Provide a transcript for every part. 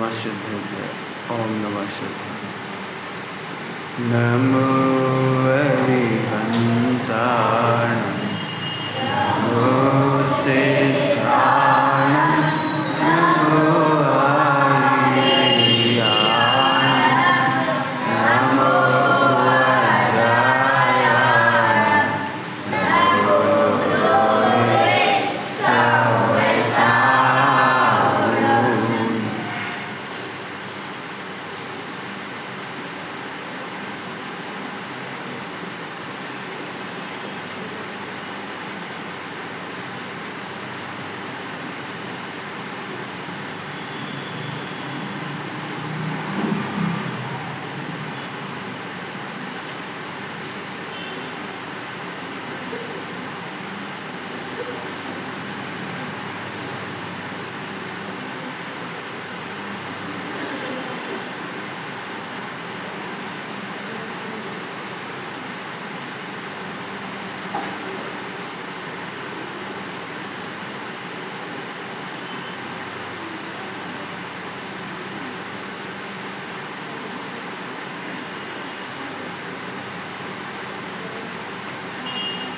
नमः सिद्धेभ्य। ओम नमः सिद्धाय। नमो अरिहन्ताय नमो सिद्धाय नमो हरियाय नमो अजाय नमो लोहे सर्वसाहुं।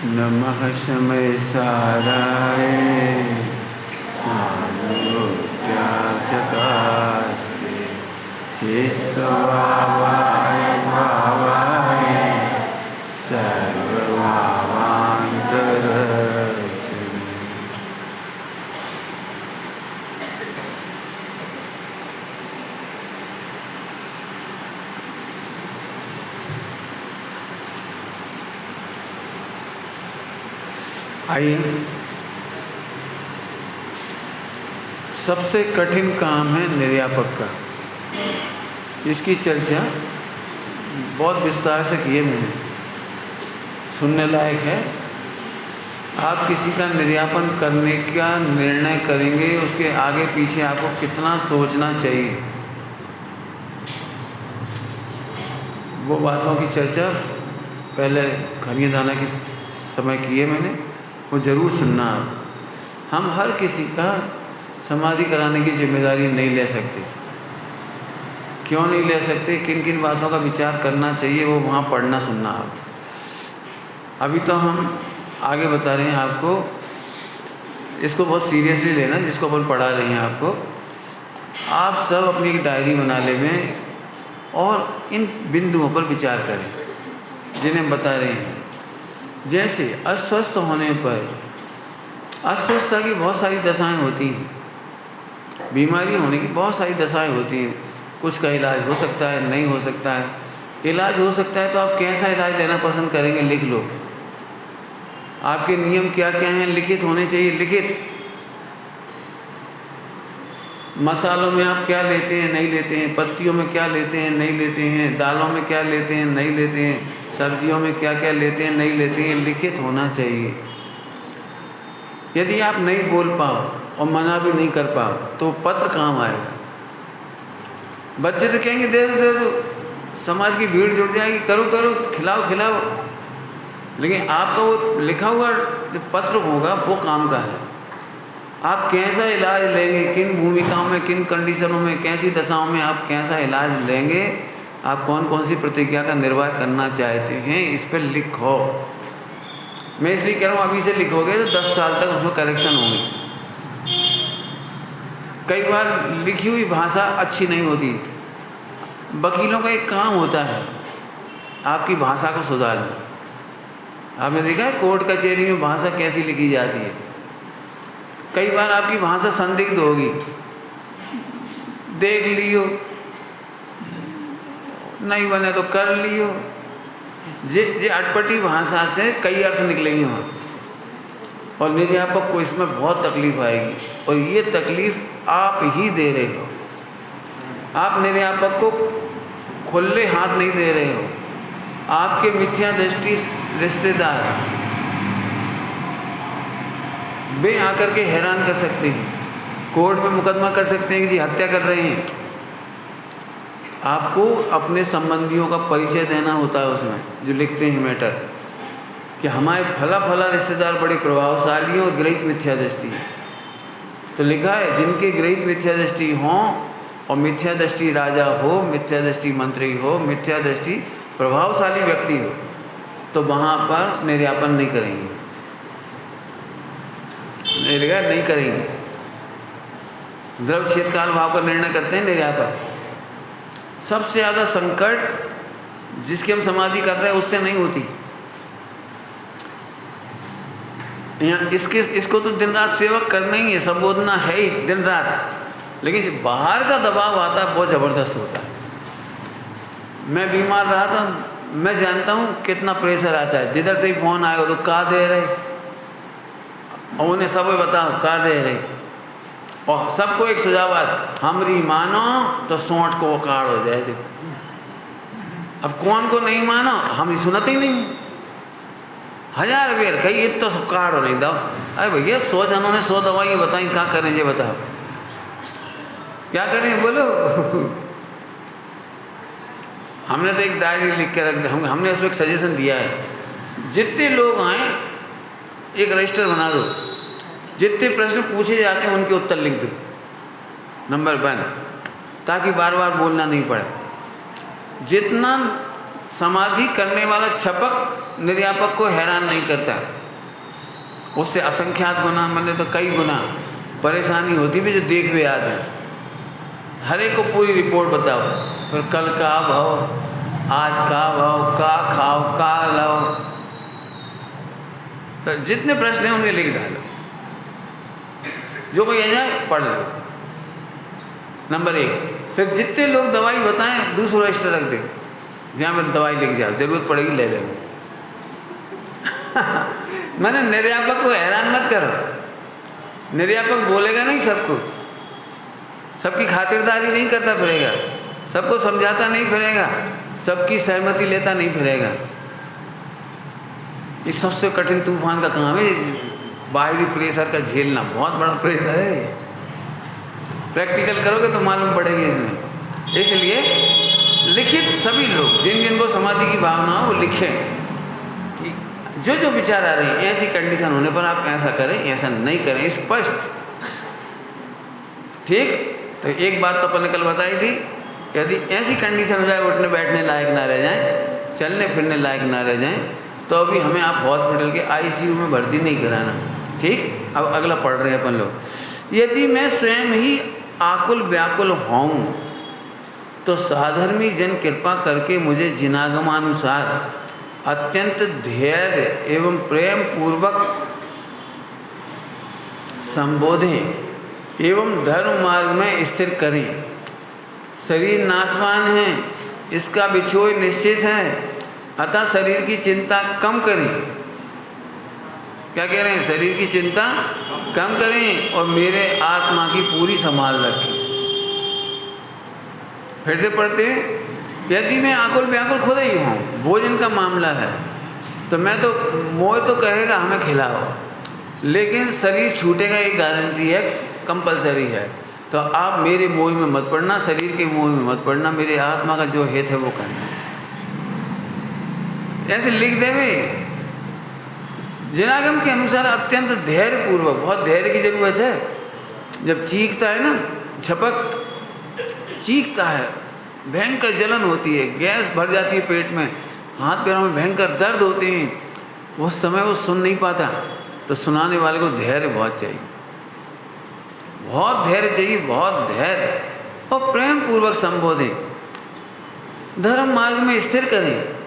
नमः समय साराय सानुत्याचकास्ते चेस्वावाय भावाय सर्वभावान्तरक्षणे। आइए, सबसे कठिन काम है निर्यापक का। इसकी चर्चा बहुत विस्तार से की है मैंने, सुनने लायक है। आप किसी का निर्यापन करने का निर्णय करेंगे, उसके आगे पीछे आपको कितना सोचना चाहिए, वो बातों की चर्चा पहले खनिया दाना की समय की है मैंने, वो ज़रूर सुनना आप। हम हर किसी का समाधि कराने की जिम्मेदारी नहीं ले सकते। क्यों नहीं ले सकते, किन किन बातों का विचार करना चाहिए, वो वहाँ पढ़ना सुनना आप। अभी तो हम आगे बता रहे हैं आपको, इसको बहुत सीरियसली लेना जिसको अपन पढ़ा रहे हैं आपको। आप सब अपनी एक डायरी बना लें और इन बिंदुओं पर विचार करें जिन्हें बता रहे हैं। जैसे अस्वस्थ होने पर, अस्वस्थता की बहुत सारी दशाएं होती हैं, बीमारी होने की बहुत सारी दशाएं होती हैं। कुछ का इलाज हो सकता है, नहीं हो सकता है। इलाज हो सकता है तो आप कैसा इलाज लेना पसंद करेंगे, लिख लो। आपके नियम क्या क्या हैं, लिखित होने चाहिए, लिखित। मसालों में आप क्या लेते हैं, नहीं लेते हैं, पत्तियों में क्या लेते हैं, नहीं लेते हैं, दालों में क्या लेते हैं, नहीं लेते हैं, सब्जियों में क्या क्या लेते हैं, नहीं लेते हैं, लिखित होना चाहिए। यदि आप नहीं बोल पाओ और मना भी नहीं कर पाओ तो पत्र काम आएगा। बच्चे तो कहेंगे दे दो दे दो, समाज की भीड़ जुड़ जाएगी, करो करो, खिलाओ खिलाओ, लेकिन आपका वो लिखा हुआ जो पत्र होगा वो काम का है। आप कैसा इलाज लेंगे, किन भूमिकाओं में, किन कंडीशनों में, कैसी दशाओं में आप कैसा इलाज लेंगे, आप कौन कौन सी प्रतिक्रिया का निर्वाह करना चाहते हैं, इस पर लिखो। मैं इसलिए कह रहा हूँ अभी से लिखोगे तो 10 साल तक उसमें करेक्शन होंगे। कई बार लिखी हुई भाषा अच्छी नहीं होती। वकीलों का एक काम होता है आपकी भाषा को सुधारना। आपने देखा है कोर्ट कचहरी में भाषा कैसी लिखी जाती है। कई बार आपकी भाषा संदिग्ध होगी, देख लियो, नहीं बने तो कर लियो। ये अटपटी भाषा से कई अर्थ निकलेंगे वहाँ, और निर्यापक को इसमें बहुत तकलीफ आएगी, और ये तकलीफ आप ही दे रहे हो। आप निर्यापक को खुले हाथ नहीं दे रहे हो। आपके मिथ्या दृष्टि रिश्तेदार वे आकर के हैरान कर सकते हैं, कोर्ट में मुकदमा कर सकते हैं कि जी हत्या कर रहे हैं। आपको अपने संबंधियों का परिचय देना होता है उसमें, जो लिखते हैं मैटर, कि हमारे फला फला रिश्तेदार बड़े प्रभावशाली हैं और ग्रहित मिथ्या दृष्टि है। तो लिखा है जिनके ग्रहित मिथ्या दृष्टि हों और मिथ्या दृष्टि राजा हो, मिथ्या दृष्टि मंत्री हो, मिथ्या दृष्टि प्रभावशाली व्यक्ति हो, तो वहाँ पर निर्यापन नहीं करेंगे, निर्यात नहीं करेंगे। द्रव्य शीतकाल भाव का निर्णय करते हैं निर्यापन। सबसे ज़्यादा संकट जिसकी हम समाधि कर रहे हैं उससे नहीं होती। यहाँ इसको तो दिन रात सेवक करना ही है, संबोधना है ही दिन रात, लेकिन बाहर का दबाव आता है बहुत ज़बरदस्त होता है। मैं बीमार रहा था, मैं जानता हूँ कितना प्रेशर आता है। जिधर से ही फ़ोन आएगा तो का दे रहे, और उन्हें सब बताओ का दे रहे, और सबको एक सुझाव आता, हमरी मानो तो सोंठ को काड़ हो जाए। देखो अब कौन को नहीं मानो, हम सुनते ही नहीं। 1000 बेर कही तो सब काड़ हो नहीं दो। अरे भैया 100 जनों ने 100 दवाइयाँ बताई, क्या करें ये बताओ, क्या करें बोलो। हमने तो एक डायरी लिख के रख दी, हमने उसमें एक सजेशन दिया है, जितने लोग आए एक रजिस्टर बना दो, जितने प्रश्न पूछे जाते हैं उनके उत्तर लिख दो, नंबर 1, ताकि बार बार बोलना नहीं पड़े। जितना समाधि करने वाला छपक निर्यापक को हैरान नहीं करता, उससे असंख्यात गुना, मैंने तो कई गुना परेशानी होती भी जो देख भी याद है। हर एक को पूरी रिपोर्ट बताओ, फिर कल का भाव, आज का भाव, का खाओ, का लाओ, तो जितने प्रश्न हैं उनके लिख डालो, जो कोई आ जाए पढ़ लो। नंबर 1। फिर जितने लोग दवाई बताएं दूसरा रजिस्टर रख दे, जहाँ पर दवाई लिख जाओ, जरूरत पड़ेगी ले लेंगे। मैंने निर्यापक को हैरान मत करो, निर्यापक बोलेगा नहीं सबको, सबकी खातिरदारी नहीं करता फिरेगा, सबको समझाता नहीं फिरेगा, सबकी सहमति लेता नहीं फिरेगा। ये सबसे कठिन तूफान का काम है, बाहरी प्रेशर का झेलना बहुत बड़ा प्रेशर है। प्रैक्टिकल करोगे तो मालूम पड़ेगी इसमें। इसलिए लिखित सभी लोग जिन जिनको समाधि की भावना हो वो लिखें कि जो जो विचार आ रहे हैं, ऐसी कंडीशन होने पर आप ऐसा करें, ऐसा नहीं करें, स्पष्ट। ठीक, तो एक बात तो अपन ने कल बताई थी, यदि ऐसी कंडीशन हो जाए उठने बैठने लायक ना रह जाएं, चलने फिरने लायक ना रह जाएं, तो अभी हमें आप हॉस्पिटल के ICU में भर्ती नहीं कराना। ठीक, अब अगला पढ़ रहे हैं अपन लोग। यदि मैं स्वयं ही आकुल व्याकुल होऊं तो साधर्मी जन कृपा करके मुझे जिनागमानुसार अत्यंत धैर्य एवं प्रेम पूर्वक संबोधें एवं धर्म मार्ग में स्थिर करें। शरीर नाशवान है, इसका बिछोह निश्चित है, अतः शरीर की चिंता कम करें। क्या कह रहे हैं? शरीर की चिंता कम करें और मेरे आत्मा की पूरी संभाल रखें। फिर से पढ़ते हैं, यदि मैं आकुल व्याकुल खुद ही हूँ, भोजन का मामला है तो मैं तो मोह तो कहेगा हमें खिलाओ, लेकिन शरीर छूटेगा एक गारंटी है, कंपलसरी है। तो आप मेरे मोह में मत पड़ना, शरीर के मोह में मत पड़ना, मेरे आत्मा का जो हित है वो करना। ऐसे लिख दे भाई। जिनागम के अनुसार अत्यंत धैर्य पूर्वक, बहुत धैर्य की जरूरत है। जब चीखता है ना, झपक चीखता है, भयंकर जलन होती है, गैस भर जाती है पेट में, हाथ पैरों में भयंकर दर्द होते हैं, उस समय वो सुन नहीं पाता, तो सुनाने वाले को धैर्य बहुत चाहिए, बहुत धैर्य चाहिए, बहुत धैर्य, और प्रेम पूर्वक संबोधें। धर्म मार्ग में स्थिर करें।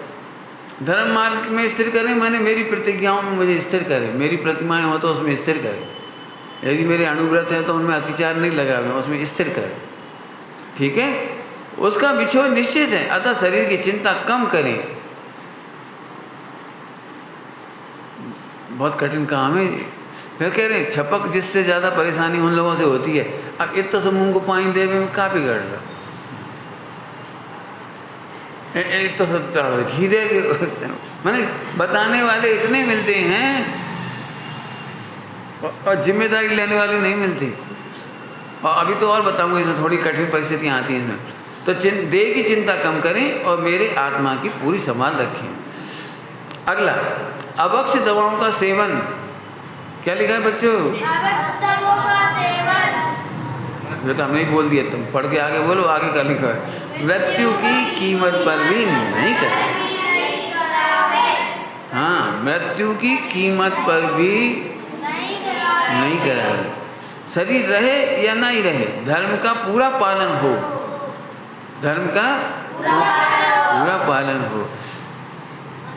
धर्म मार्ग में स्थिर करें माने मेरी प्रतिज्ञाओं में मुझे स्थिर करें, मेरी प्रतिमाएं हो तो उसमें स्थिर करें। यदि मेरे अनुव्रत हैं तो उनमें अतिचार नहीं लगा, उसमें स्थिर करें। ठीक है, उसका बिछोह निश्चित है, अतः शरीर की चिंता कम करें। बहुत कठिन काम है। फिर कह रहे हैं छपक जिससे ज़्यादा परेशानी उन लोगों से होती है। अब इतना तो मुँह को पानी देवे में का बिगड़ रहा, एक तो सब घी दे, मैंने बताने वाले इतने मिलते हैं और जिम्मेदारी लेने वाले नहीं मिलती। और अभी तो और बताऊंगा, इसमें थोड़ी कठिन परिस्थितियाँ आती हैं इसमें। तो देह की चिंता कम करें और मेरे आत्मा की पूरी संभाल रखें। अगला, अवक्ष दवाओं का सेवन। क्या लिखा है बच्चों? अवक्ष दवाओं का सेवन ये तो हमने ही बोल दिया, तुम पढ़ के आगे बोलो, आगे का लिखा है, मृत्यु की कीमत पर भी नहीं करावे। हाँ, मृत्यु की कीमत पर भी नहीं करावे। शरीर रहे या नहीं रहे, धर्म का पूरा पालन हो, धर्म का पूरा पालन हो।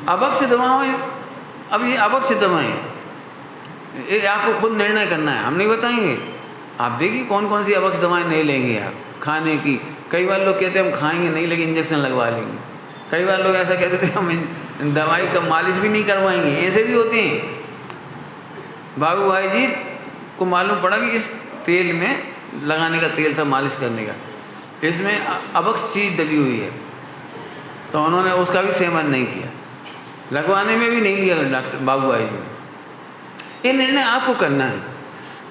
अवश्य दवाएं, अब ये अवश्य दवाएं ये आपको खुद निर्णय करना है, हम नहीं बताएंगे। आप देखिए कौन कौन सी अवश्य दवाएं नहीं लेंगे आप खाने की। कई बार लोग कहते हैं हम खाएंगे नहीं, लेकिन इंजेक्शन लगवा लेंगे। कई बार लोग ऐसा कहते थे हम दवाई का मालिश भी नहीं करवाएंगे, ऐसे भी होते हैं। बाबू भाई जी को मालूम पड़ा कि इस तेल में लगाने का तेल था मालिश करने का, इसमें अवश्य चीज़ डली हुई है, तो उन्होंने उसका भी सेवन नहीं किया, लगवाने में भी नहीं लिया डॉक्टर बाबू भाई जी ने। ये निर्णय आपको करना है।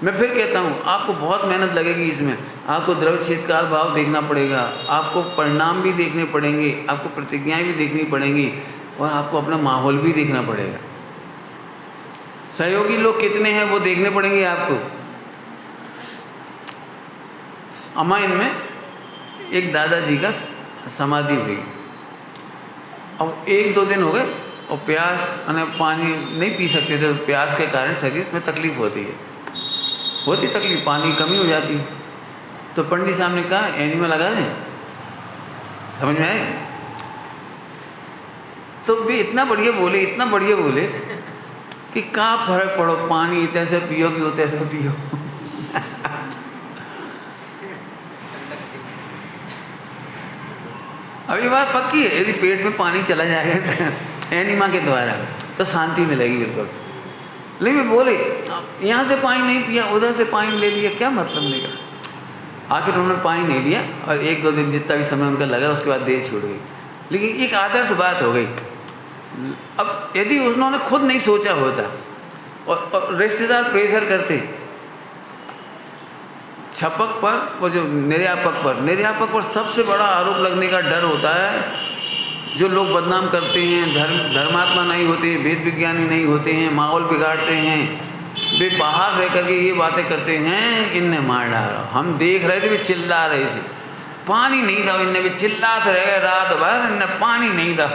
मैं फिर कहता हूँ, आपको बहुत मेहनत लगेगी इसमें, आपको द्रव्य क्षेत्र काल भाव देखना पड़ेगा, आपको परिणाम भी देखने पड़ेंगे, आपको प्रतिज्ञाएं भी देखनी पड़ेंगी, और आपको अपना माहौल भी देखना पड़ेगा। सहयोगी लोग कितने हैं वो देखने पड़ेंगे आपको। अमाइन में एक दादाजी का समाधि हुई, अब 1-2 दिन हो गए और प्यास पानी नहीं पी सकते थे, तो प्यास के कारण शरीर में तकलीफ होती तकलीफ, पानी की कमी हो जाती। तो पंडित साहब ने कहा एनिमा लगा दें, समझ में आए। तो भी इतना बढ़िया बोले कि का फर्क पड़ो, पानी इतने से पियो कि उतने से पियो। अभी बात पक्की है, यदि पेट में पानी चला जाएगा एनिमा के द्वारा तो शांति मिलेगी बिल्कुल। लेकिन मैं बोले यहाँ से पानी नहीं पिया, उधर से पानी ले लिया, क्या मतलब निकला। आखिर उन्होंने पानी नहीं लिया और 1-2 दिन जितना भी समय उनका लगा, उसके बाद देर छूट गई। लेकिन एक आदर्श बात हो गई। अब यदि उन्होंने खुद नहीं सोचा होता और रिश्तेदार प्रेशर करते, छपक पर वो जो निर्यापक पर सबसे बड़ा आरोप लगने का डर होता है। जो लोग बदनाम करते हैं, धर्मात्मा नहीं होते, वेद विज्ञानी नहीं होते हैं, माहौल बिगाड़ते हैं, वे बाहर रह करके ये बातें करते हैं, इनने मार डाला। हम देख रहे थे, वे चिल्ला रहे थे, पानी नहीं था, इनने भी चिल्लाते रह गए रात भर, इनने पानी नहीं था।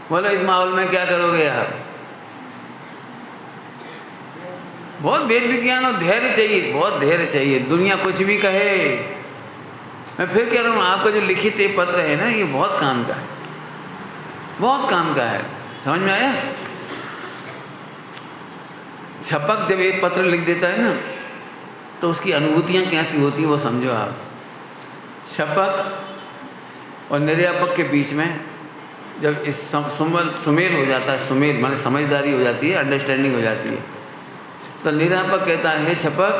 बोलो इस माहौल में क्या करोगे आप। बहुत वेद विज्ञान और धैर्य चाहिए, बहुत धैर्य चाहिए। दुनिया कुछ भी कहे, मैं फिर कह रहा हूँ, आपका जो लिखित ये पत्र है ना, ये बहुत काम का है, बहुत काम का है। समझ में आया। छपक जब एक पत्र लिख देता है ना, तो उसकी अनुभूतियाँ कैसी होती हैं वो समझो आप। छपक और निर्यापक के बीच में जब इस सुमेल हो जाता है, सुमेल माने समझदारी हो जाती है, अंडरस्टैंडिंग हो जाती है, तो निर्यापक कहता है हे छपक,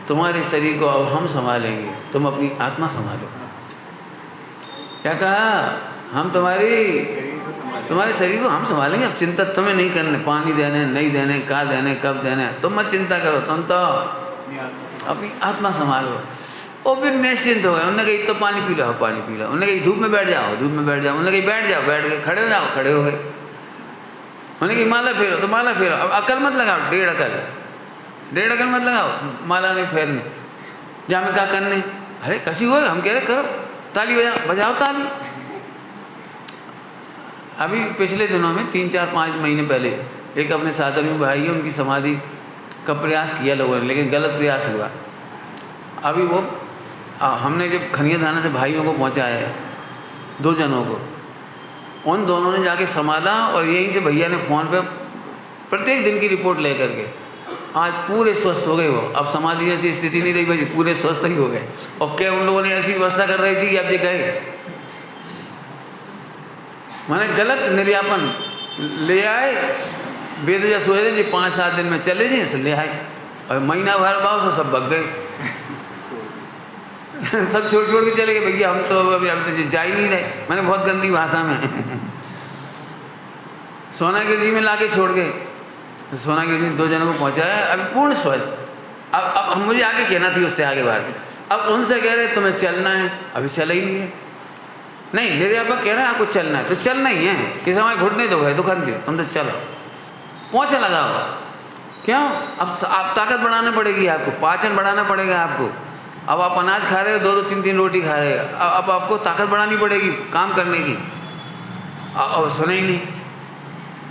तुम्हारे शरीर को अब हम संभालेंगे, तुम अपनी आत्मा संभालो। क्या कहा, हम तुम्हारे शरीर को हम संभालेंगे, अब चिंता तुम्हें नहीं करने, पानी देने नहीं देने, कहाँ देने कब देने, तुम मत चिंता करो, तुम तो अपनी आत्मा संभालो। और फिर निश्चिंत हो गए। उन्होंने कही तो पानी पी लो, पानी पी लो। उन्होंने कही धूप में बैठ जाओ, धूप में बैठ जाओ। उन्होंने कही बैठ जाओ, बैठ गए। खड़े हो जाओ, खड़े हो गए। उन्होंने कही माला फेरो, तो माला फेरो। अब अकल मत लगाओ, 1.5 अकल मत लगाओ, माला नहीं फेरनी। जा में क्या करने, अरे कसी हो, हम कह रहे करो, ताली बजाओ ताली। अभी पिछले दिनों में 3-4-5 महीने पहले एक अपने साधर्मी भाई है, उनकी समाधि का प्रयास किया लोगों ने, लेकिन गलत प्रयास हुआ। अभी वो हमने जब खनिया थाना से भाइयों को पहुंचाया है, 2 जनों को, उन दोनों ने जाके संभाला और यहीं से भैया ने फ़ोन पे प्रत्येक दिन की रिपोर्ट ले करके आज पूरे स्वस्थ हो गए। वो अब समाधि जैसी स्थिति नहीं रही भाई, पूरे स्वस्थ ही हो गए। और क्या उन लोगों ने ऐसी व्यवस्था कर रही थी कि अब ये गए, माने गलत निर्यापन ले आए, वेद या सोए जी 5-7 दिन में चले जी, ले आए और महीना भर भाव से सब भग गए। सब छोड़ के चले गए भैया, हम तो अभी तो जा ही नहीं रहे। मैंने बहुत गंदी भाषा में सोनागिर जी में लाके छोड़ गए। सोनागिर जी 2 जनों को पहुंचाया, अभी पूर्ण स्वस्थ। अब मुझे आगे कहना थी उससे आगे बात। अब उनसे कह रहे तुम्हें चलना है, अभी चला ही नहीं है। नहीं, निर्यापक कह रहे हैं आपको चलना है तो चलना ही है, किसी समय घुटने दो गए दुकान दिए, तुम तो चलो, पोंछा लगाओ। क्यों, अब ताकत बढ़ाना पड़ेगी आपको, पाचन बढ़ाना पड़ेगा आपको, अब आप अनाज खा रहे हो, 2-2 3-3 रोटी खा रहे हो, अब आपको ताकत बढ़ानी पड़ेगी काम करने की। अब सुने ही नहीं,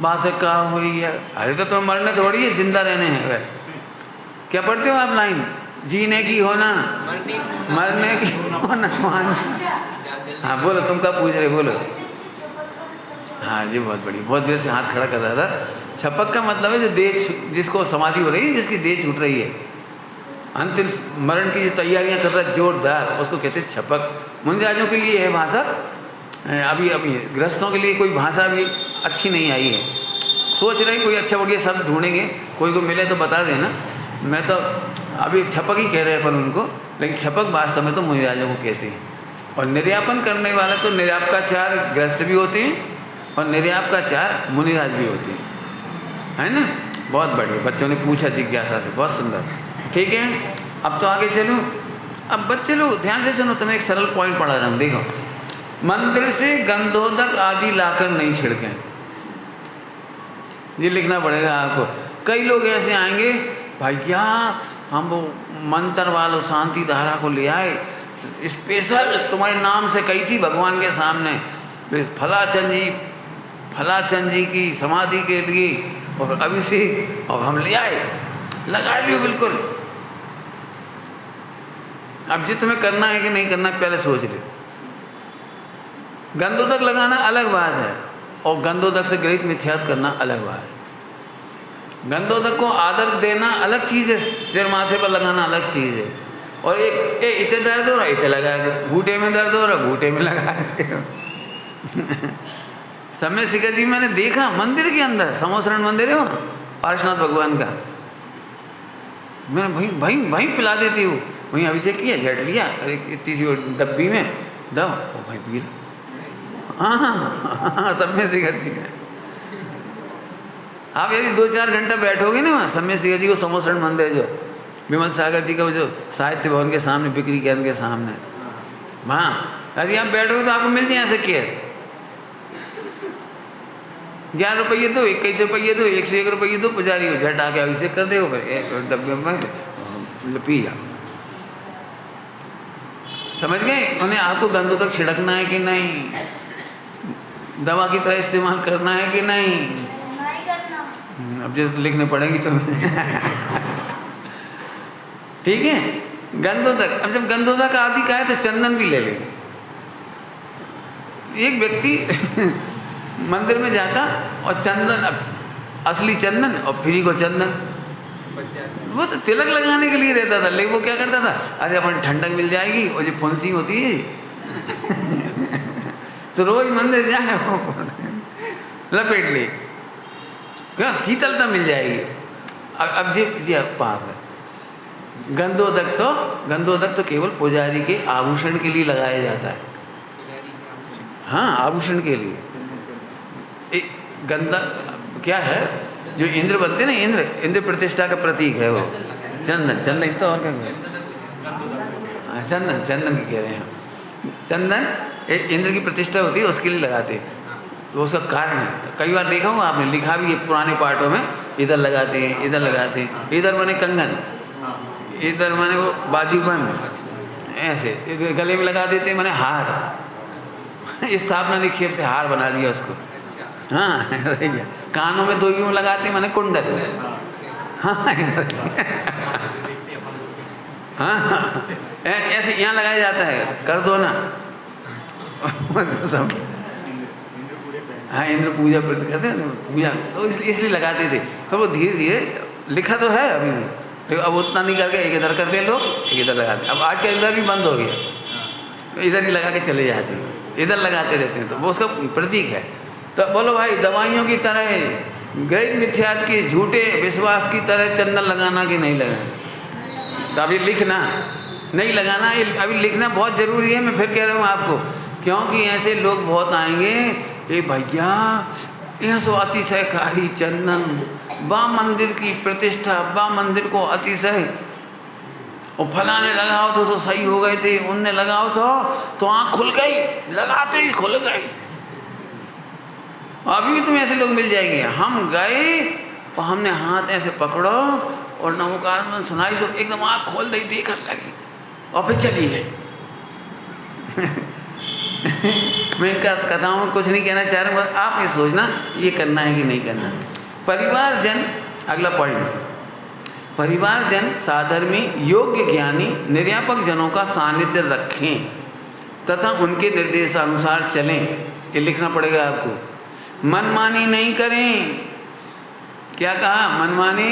बात से कहा हुई है, अरे तो तुम्हें मरने थोड़ी है, जिंदा रहने हैं। वह क्या पढ़ते हो आप लाइन? जीने की होना, मरने की होना मान। हाँ बोलो, तुम क्या पूछ रहे, बोलो। हाँ ये बहुत बढ़िया, बहुत देर से हाथ खड़ा कर रहा था। छपक का मतलब है जो देह, जिसको समाधि हो रही है, जिसकी देह छूट रही है, अंतिम मरण की जो तैयारियां कर रहा है जोरदार, उसको कहते हैं छपक। मुनिराजों के लिए है भाषा, अभी गृहस्थों के लिए कोई भाषा भी अच्छी नहीं आई है। सोच रहे कोई अच्छा बढ़िया शब्द ढूंढेंगे, कोई को मिले तो बता देना। मैं तो अभी छपक ही कह रहे हैं अपन उनको, लेकिन छपक वास्तव में तो मुनिराजों को कहते हैं। और निर्यापन करने वाले तो निर्यापकाचार गृहस्थ भी होते हैं और निर्यापकाचार मुनिराज भी होते हैं, है ना। बहुत बढ़िया, बच्चों ने पूछा जिज्ञासा से, बहुत सुंदर। ठीक है, अब तो आगे चलूँ। अब बच्चे लोग ध्यान से सुनो, तुम्हें एक सरल पॉइंट पढ़ा रहा हूँ, देखो। मंदिर से गंधोदक आदि लाकर नहीं छिड़कें, ये लिखना पड़ेगा आपको। कई लोग ऐसे आएंगे, भैया हम वो मंत्र वालों शांति धारा को ले आए, स्पेशल तुम्हारे नाम से कही थी भगवान के सामने, फलाचंद जी की समाधि के लिए, और अभिषेक, और हम ले आए, लगा लियो बिल्कुल। अब जी तुम्हें करना है कि नहीं करना पहले सोच ले। गंधोदक लगाना अलग बात है, और गंधोदक से गृहीत मिथ्यात्व करना अलग बात है। गंधोदक को आदर देना अलग चीज़ है, सिर माथे पर लगाना अलग चीज़ है। और एक इतने दर्द हो रहा है, इतने लगा दो, घूटे में दर्द हो रहा है, घूटे में लगा दो। समय शिखर जी मैंने देखा मंदिर के अंदर, समोसरण मंदिर है वहाँ पार्श्वनाथ भगवान का, मैंने वहीं पिला देती हूँ, वहीं अभिषेक किया, झट लिया, अरे इतनी सी डब्बी में दो, भाई पी लो। हाँ समय शिखर जी है। आप यदि 2-4 घंटा बैठोगे ना वहाँ, समय शिखर जी को समोसरण मंदिर जो विमल सागर जी का, वो जो साहित्य भवन के सामने, बिक्री केंद्र के सामने, वहाँ यदि आप बैठोगे तो आपको मिल जाए ऐसे केस। 11 रुपये दो, 21 रुपये दो, 101 रुपये दो, पुजारी को झट आके अभिषेक कर देगा, फिर एक डब्बे में पी जाओ। समझ गए? उन्हें आपको गंधों तक छिड़कना है कि नहीं, दवा की तरह इस्तेमाल करना है कि नहीं करना। अब जो लिखने पड़ेगी तुम्हें। ठीक है, गंधोदक। अब जब गंधोदक आदि का है तो चंदन भी ले ले। एक व्यक्ति मंदिर में जाता और चंदन, असली चंदन और फ्री को चंदन, वो तो तिलक लगाने के लिए रहता था, लेकिन वो क्या करता था, अरे अपन ठंडक मिल जाएगी, और जो फुंसी होती है तो रोज मंदिर जाए वो लपेट ले, क्या शीतलता मिल जाएगी। अब जी पाप है। गंधोदक तो केवल पुजारी के आभूषण के लिए लगाया जाता है। हाँ, आभूषण के लिए। गंधा क्या है, जो इंद्र बनते ना, इंद्र प्रतिष्ठा का प्रतीक है वो चंदन तो, और क्या चंदन की कह रहे हैं। चंदन इंद्र की प्रतिष्ठा होती है, उसके लिए लगाते हैं, वो उसका कारण है। कई बार देखा होगा आपने, लिखा भी है पुराने पाठों में, इधर लगाते हैं, इधर लगाते हैं, इधर माने कंगन, इधर माने वो बाजूबंद, ऐसे गले में लगा देते हैं माने हार। स्थापना निक्षेप से हार बना दिया उसको। हाँ कानों में दोइयों में लगाते हैं माने कुंडल। हाँ ऐसे यहाँ लगाया जाता है, कर दो ना। हाँ इंद्र पूजा करते हैं, पूजा तो इसलिए लगाते थे। तो वो धीरे धीरे लिखा तो है अभी भी, लेकिन अब उतना नहीं करके एक इधर करते हैं लोग, एक इधर लगाते। अब आज का इधर भी बंद हो गया, इधर ही लगा के चले जाते हैं, इधर लगाते रहते हैं, तो वो उसका प्रतीक है। तो बोलो भाई, दवाइयों की तरह गैर मिथ्यात्व की झूठे विश्वास की तरह चंदन लगाना कि नहीं लगाना? तो अभी लिखना नहीं लगाना, ये अभी लिखना बहुत ज़रूरी है। मैं फिर कह रहा हूँ आपको, क्योंकि ऐसे लोग बहुत आएंगे, ये भैया यह सो अतिशयकारी चंदन, बा मंदिर की प्रतिष्ठा, बा मंदिर को अतिशय, और फलाने लगाओ तो सही हो गए थे, उनने लगाओ तो आँख खुल गई, लगाते ही खुल गई। अभी भी तुम्हें ऐसे लोग मिल जाएंगे। हम गए और हमने हाथ ऐसे पकड़ो और नमोकार में सुनाई, सो एकदम आँख खोल दी, देखने लगी, और फिर चली गई। मैं इनका कथाओं में कुछ नहीं कहना चाह रहा हूँ, आप ये सोचना ये करना है कि नहीं करना। परिवारजन, अगला पॉइंट, परिवारजन साधर्मी योग्य ज्ञानी निर्यापक जनों का सानिध्य रखें तथा उनके निर्देशानुसार चलें। ये लिखना पड़ेगा आपको। मनमानी नहीं करें। क्या कहा? मनमानी।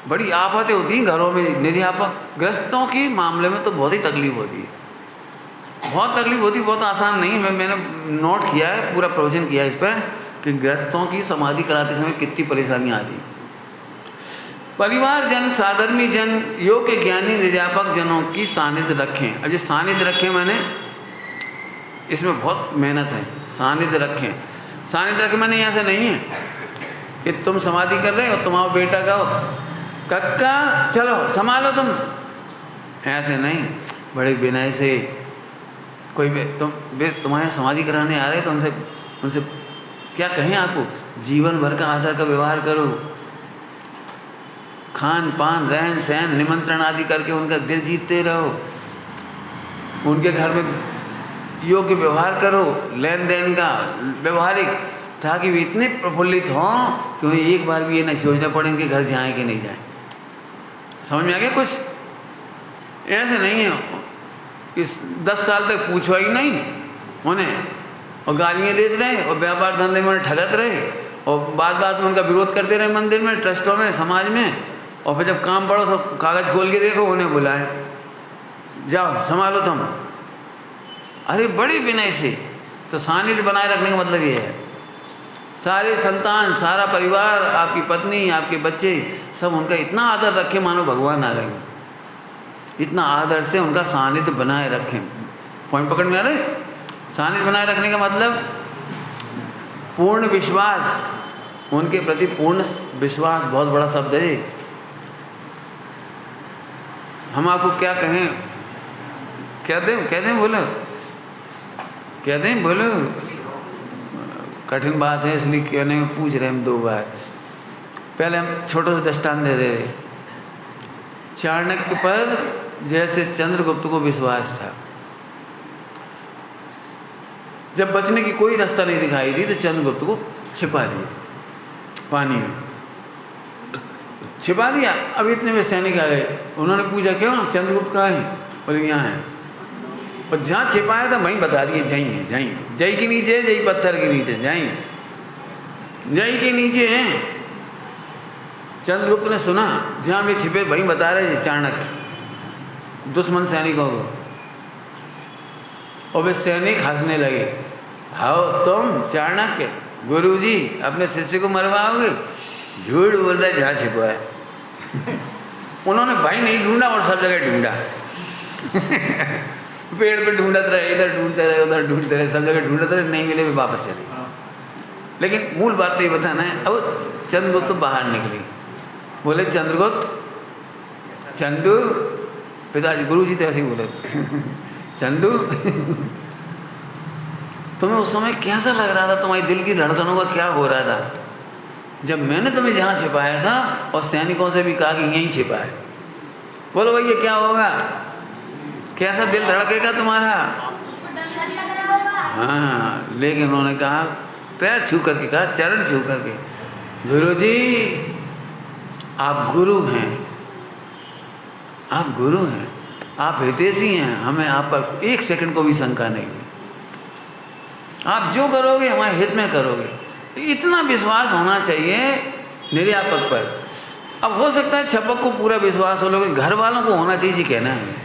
बड़ी आफतें होती हैं घरों में। निर्यापक गृहस्थों के मामले में तो बहुत ही तकलीफ होती है, बहुत तकलीफ होती है, बहुत आसान नहीं है। मैंने नोट किया है, पूरा प्रवचन किया है इस पर कि गृहस्थों की समाधि कराते समय कितनी परेशानियाँ आती हैं। परिवार जन साधर्मी जन योग्य ज्ञानी निर्यापक जनों की सानिध्य रखें। अब ये सानिध्य रखें मैंने, इसमें बहुत मेहनत है। सानिध्य रखें, सानिध्य रखें मैंने यहाँ से नहीं है कि तुम समाधि कर रहे हो, तुम्हारा बेटा कहो कक्का चलो संभालो तुम, ऐसे नहीं। बड़े विनय से कोई तुम्हारे समाधि कराने आ रहे तो उनसे क्या कहें आपको, जीवन भर का आदर का व्यवहार करो। खान पान रहन सहन निमंत्रण आदि करके उनका दिल जीतते रहो, उनके घर में योग्य व्यवहार करो, लेन देन का व्यवहारिक, ताकि वे इतने प्रफुल्लित हों कि उन्हें एक बार भी ये नहीं सोचना पड़े कि घर जाएं कि नहीं जाएं। समझ में आ गया कुछ? ऐसे नहीं है इस 10 साल तक पूछो ही नहीं उन्हें, और गालियाँ देते रहे और व्यापार धंधे में ठगत रहे और बात बात में उनका विरोध करते रहे मंदिर में, ट्रस्टों में, समाज में। और फिर जब काम पड़ो तो कागज़ खोल के देखो, उन्हें बुलाए जाओ संभालो तुम। अरे बड़े विनय से। तो सानिध्य बनाए रखने का मतलब ये है, सारे संतान, सारा परिवार, आपकी पत्नी, आपके बच्चे, सब उनका इतना आदर रखें मानो भगवान आ गए, इतना आदर से उनका सानिध्य बनाए रखें। पॉइंट पकड़ में आ रहे? सानिध्य बनाए रखने का मतलब पूर्ण विश्वास, उनके प्रति पूर्ण विश्वास, बहुत बड़ा शब्द है। हम आपको क्या कहें, क्या दें बोलो, क्या दें बोलो। कठिन बात है इसलिए कहने में पूछ रहे हम 2 बार। पहले हम छोटे से दृष्टांत दे रहे। चाणक्य पर जैसे चंद्रगुप्त को विश्वास था, जब बचने की कोई रास्ता नहीं दिखाई दी तो चंद्रगुप्त को छिपा दिया, पानी में छिपा दिया। अब इतने में सैनिक आ गए, उन्होंने पूछा क्यों चंद्रगुप्त कहाँ है? बोले यहाँ है। और जहाँ छिपाया था वहीं बता दिए, जई है, जई के नीचे, जई पत्थर के नीचे, जई के नीचे हैं। चंद्रगुप्त ने सुना जहाँ वे छिपे वहीं बता रहे चाणक्य दुश्मन सैनिकों को। और वे सैनिक हंसने लगे, आओ तुम चाणक्य गुरुजी अपने शिष्य को मरवाओगे? झूठ बोल रहा है, जहाँ छिपा है। उन्होंने भाई नहीं ढूंढा और सब जगह ढूंढा। पेड़ पे ढूंढते रहे, इधर ढूंढते रहे, उधर ढूंढते रहे, सब जगह ढूंढते रहे, नहीं मिले, वे वापस चले। लेकिन मूल बात तो ये बताना है। अब चंद्रगुप्त तो बाहर निकले, बोले चंद्रगुप्त, चंदू, पिताजी गुरुजी तो ऐसे ही बोले, चंदू तुम्हें उस समय कैसा लग रहा था? तुम्हारी दिल की धड़कनों का क्या हो रहा था जब मैंने तुम्हें जहाँ छिपाया था और सैनिकों से भी कहा कि यहीं छिपा है? बोलो भाई ये क्या होगा? कैसा दिल धड़केगा तुम्हारा? हाँ, लेकिन उन्होंने कहा, पैर छू करके कहा, चरण छू करके, गुरुजी आप गुरु हैं, आप गुरु हैं, आप हितैषी हैं, हमें आप पर 1 सेकंड को भी शंका नहीं, आप जो करोगे हमारे हित में करोगे। इतना विश्वास होना चाहिए निर्यापक पर। अब हो सकता है छपक को पूरा विश्वास हो, लोग घर वालों को होना चाहिए जी कहना है।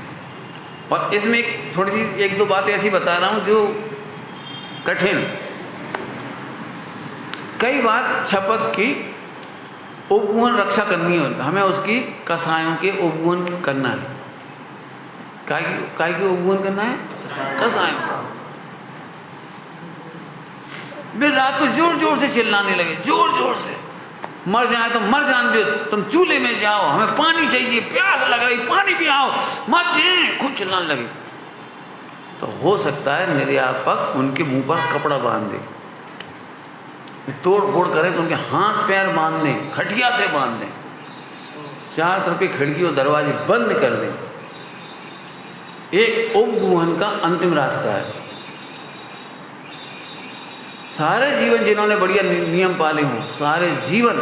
और इसमें एक थोड़ी सी 1-2 बातें ऐसी बता रहा हूँ जो कठिन। कई बार छपक की उपगुहन रक्षा करनी हो, हमें उसकी कसायों के उपगुहन करना है। काय की उपगुहन करना है? कसायों। वे रात को जोर जोर से चिल्लाने लगे, जोर जोर से, मर जाए तो मर जान दो, तुम चूल्हे में जाओ, हमें पानी चाहिए, प्यास लग रही, पानी पियाओ, मत जाए, खूब चिल्लाने लगे। तो हो सकता है निर्यापक उनके मुंह पर कपड़ा बांध दे, तोड़ फोड़ करें तो उनके हाथ पैर बांध दें, खटिया से बांध दें, चार तरफ की खिड़की और दरवाजे बंद कर दें। एक उपगुहन का अंतिम रास्ता है। सारे जीवन जिन्होंने बढ़िया नियम पाले हों, सारे जीवन,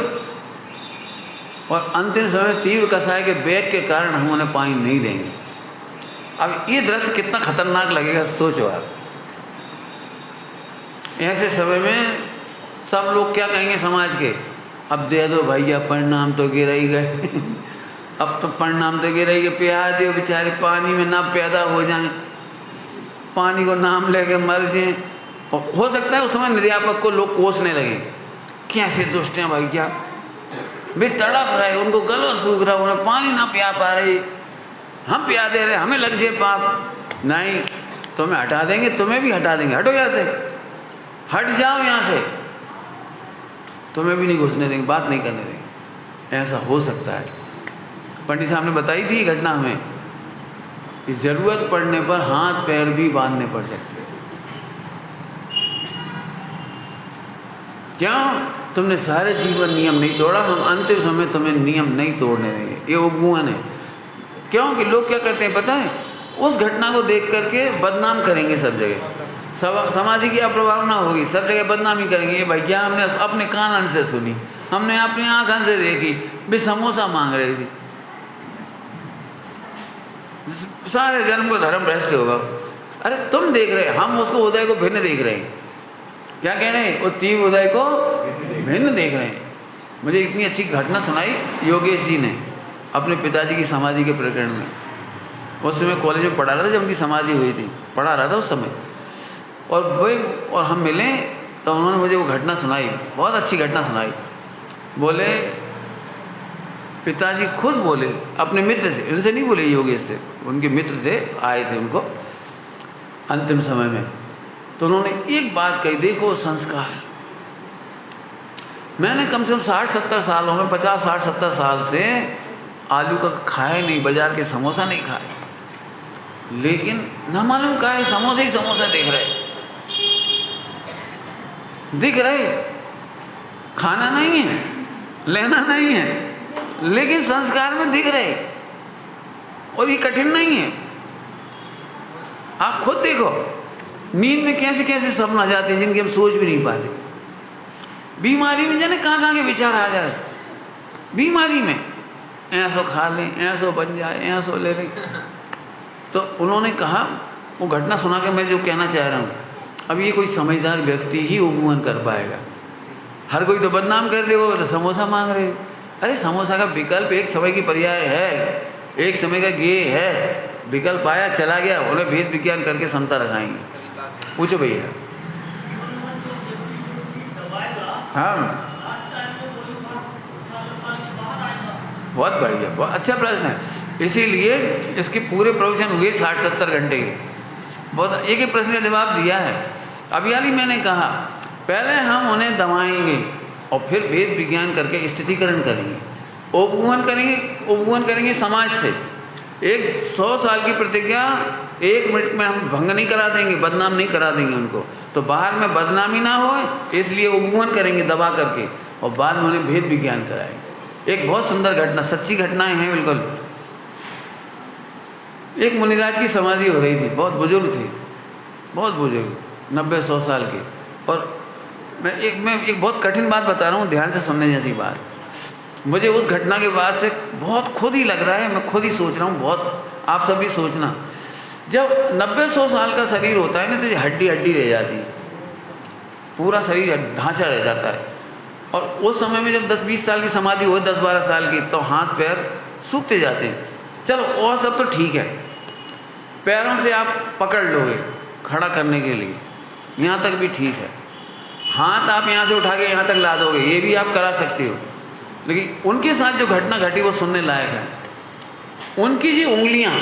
और अंतिम समय तीव्र कसाय के बेग के कारण हम उन्हें पानी नहीं देंगे। अब ये दृश्य कितना खतरनाक लगेगा, सोचो आप। ऐसे समय में सब लोग क्या कहेंगे समाज के, अब दे दो भैया, परिणाम तो गिर ही गए अब तो परिणाम तो गिर ही गए, प्यार दो बेचारे, पानी में ना पैदा हो जाएं, पानी को नाम लेके मर जाएं। और हो सकता है उस समय निर्यापक को लोग कोसने लगे, कैसे दुष्ट हैं भैया, वे तड़प रहे, उनको गला सूख रहा, उन्हें पानी ना पिया पा रहे, हम पिया दे रहे, हमें लग जाए पाप। नहीं, तुम्हें हटा देंगे, तुम्हें भी हटा देंगे, हटो यहाँ से, हट जाओ यहाँ से, तुम्हें भी नहीं घुसने देंगे, बात नहीं करने देंगे। ऐसा हो सकता है। पंडित साहब ने बताई थी घटना हमें कि जरूरत पड़ने पर हाथ पैर भी बांधने पड़ सकते हैं। क्यों? तुमने सारे जीवन नियम नहीं तोड़ा, हम अंतिम समय तुम्हें नियम नहीं तोड़ने देंगे। ये उपगुहन है। क्यों कि लोग क्या करते हैं पता है, उस घटना को देख करके बदनाम करेंगे सब जगह, समाधि की अप्रभावना होगी, सब जगह बदनामी करेंगे। ये भैया हमने अपने कानन से सुनी, हमने अपनी आंखों से देखी, भी समोसा मांग रही थी, सारे जन्म को धर्म भ्रष्ट होगा। अरे तुम देख रहे, हम उसको उदय को भिन्न देख रहे हैं। क्या कह रहे हैं? वो तीव्र उदय को भिन्न देख रहे हैं। मुझे इतनी अच्छी घटना सुनाई योगेश जी ने अपने पिताजी की समाधि के प्रकरण में। उस समय कॉलेज में पढ़ा रहा था जब उनकी समाधि हुई थी, पढ़ा रहा था उस समय, और हम मिले तो उन्होंने मुझे वो घटना सुनाई, बहुत अच्छी घटना सुनाई। बोले पिताजी खुद बोले अपने मित्र से, उनसे नहीं बोले योगेश से, उनके मित्र थे, आए थे उनको अंतिम समय में, तो उन्होंने एक बात कही, देखो संस्कार। मैंने कम से कम 60-70 सालों में, 50-60-70 साल से आलू का खाए नहीं, बाजार के समोसा नहीं खाए, लेकिन न मालूम का है समोसे ही समोसा दिख रहे, खाना नहीं है, लेना नहीं है, लेकिन संस्कार में दिख रहे। और ये कठिन नहीं है। आप खुद देखो, नींद में कैसे कैसे सपना आ जाते हैं जिनके हम सोच भी नहीं पाते। बीमारी में जाने कहाँ के विचार आ जाए, बीमारी में ऐसो खा लें, ऐसो बन जाए, ऐसो ले लें। तो उन्होंने कहा, वो घटना सुना के मैं जो कहना चाह रहा हूँ, अब ये कोई समझदार व्यक्ति ही उपगुहन कर पाएगा। हर कोई तो बदनाम कर देगा, तो समोसा मांग रहे। अरे समोसा का विकल्प एक समय की पर्याय है, एक समय का गेय है, विकल्प आया चला गया, उन्हें भेद विज्ञान करके समता रखाएंगे। पूछो भैया। हाँ, बहुत बढ़िया, बहुत अच्छा प्रश्न है। इसीलिए इसके पूरे प्रवचन हुए 60-70 घंटे के, बहुत एक ही प्रश्न का जवाब दिया है। अभी हाल ही मैंने कहा, पहले हम उन्हें दबाएंगे और फिर भेद विज्ञान करके स्थितिकरण करेंगे, उपगुहन करेंगे समाज से। एक 100 साल की प्रतिज्ञा 1 मिनट में हम भंग नहीं करा देंगे, बदनाम नहीं करा देंगे उनको, तो बाहर में बदनामी ना हो, इसलिए उपगुहन करेंगे दबा करके, और बाद में उन्हें भेद विज्ञान कराएंगे। एक बहुत सुंदर घटना, सच्ची घटनाएं हैं बिल्कुल। एक मुनिराज की समाधि हो रही थी, बहुत बुजुर्ग थे, बहुत बुजुर्ग, 90-100 साल के। और मैं एक बहुत कठिन बात बता रहा हूँ, ध्यान से सुनने जैसी बात। मुझे उस घटना के बाद से बहुत खुद ही लग रहा है, मैं खुद ही सोच रहा हूँ, बहुत आप सब भी सोचना। जब 90-100 साल का शरीर होता है ना, तो हड्डी हड्डी रह जाती है, पूरा शरीर ढांचा रह जाता है। और उस समय में जब 10-20 साल की समाधि हो, 10-12 साल की, तो हाथ पैर सूखते जाते हैं। चलो और सब तो ठीक है, पैरों से आप पकड़ लोगे खड़ा करने के लिए, यहाँ तक भी ठीक है। हाथ आप यहाँ से उठा के यहाँ तक ला दोगे, ये भी आप करा सकते हो। लेकिन उनके साथ जो घटना घटी वो सुनने लायक है। उनकी जो उंगलियाँ,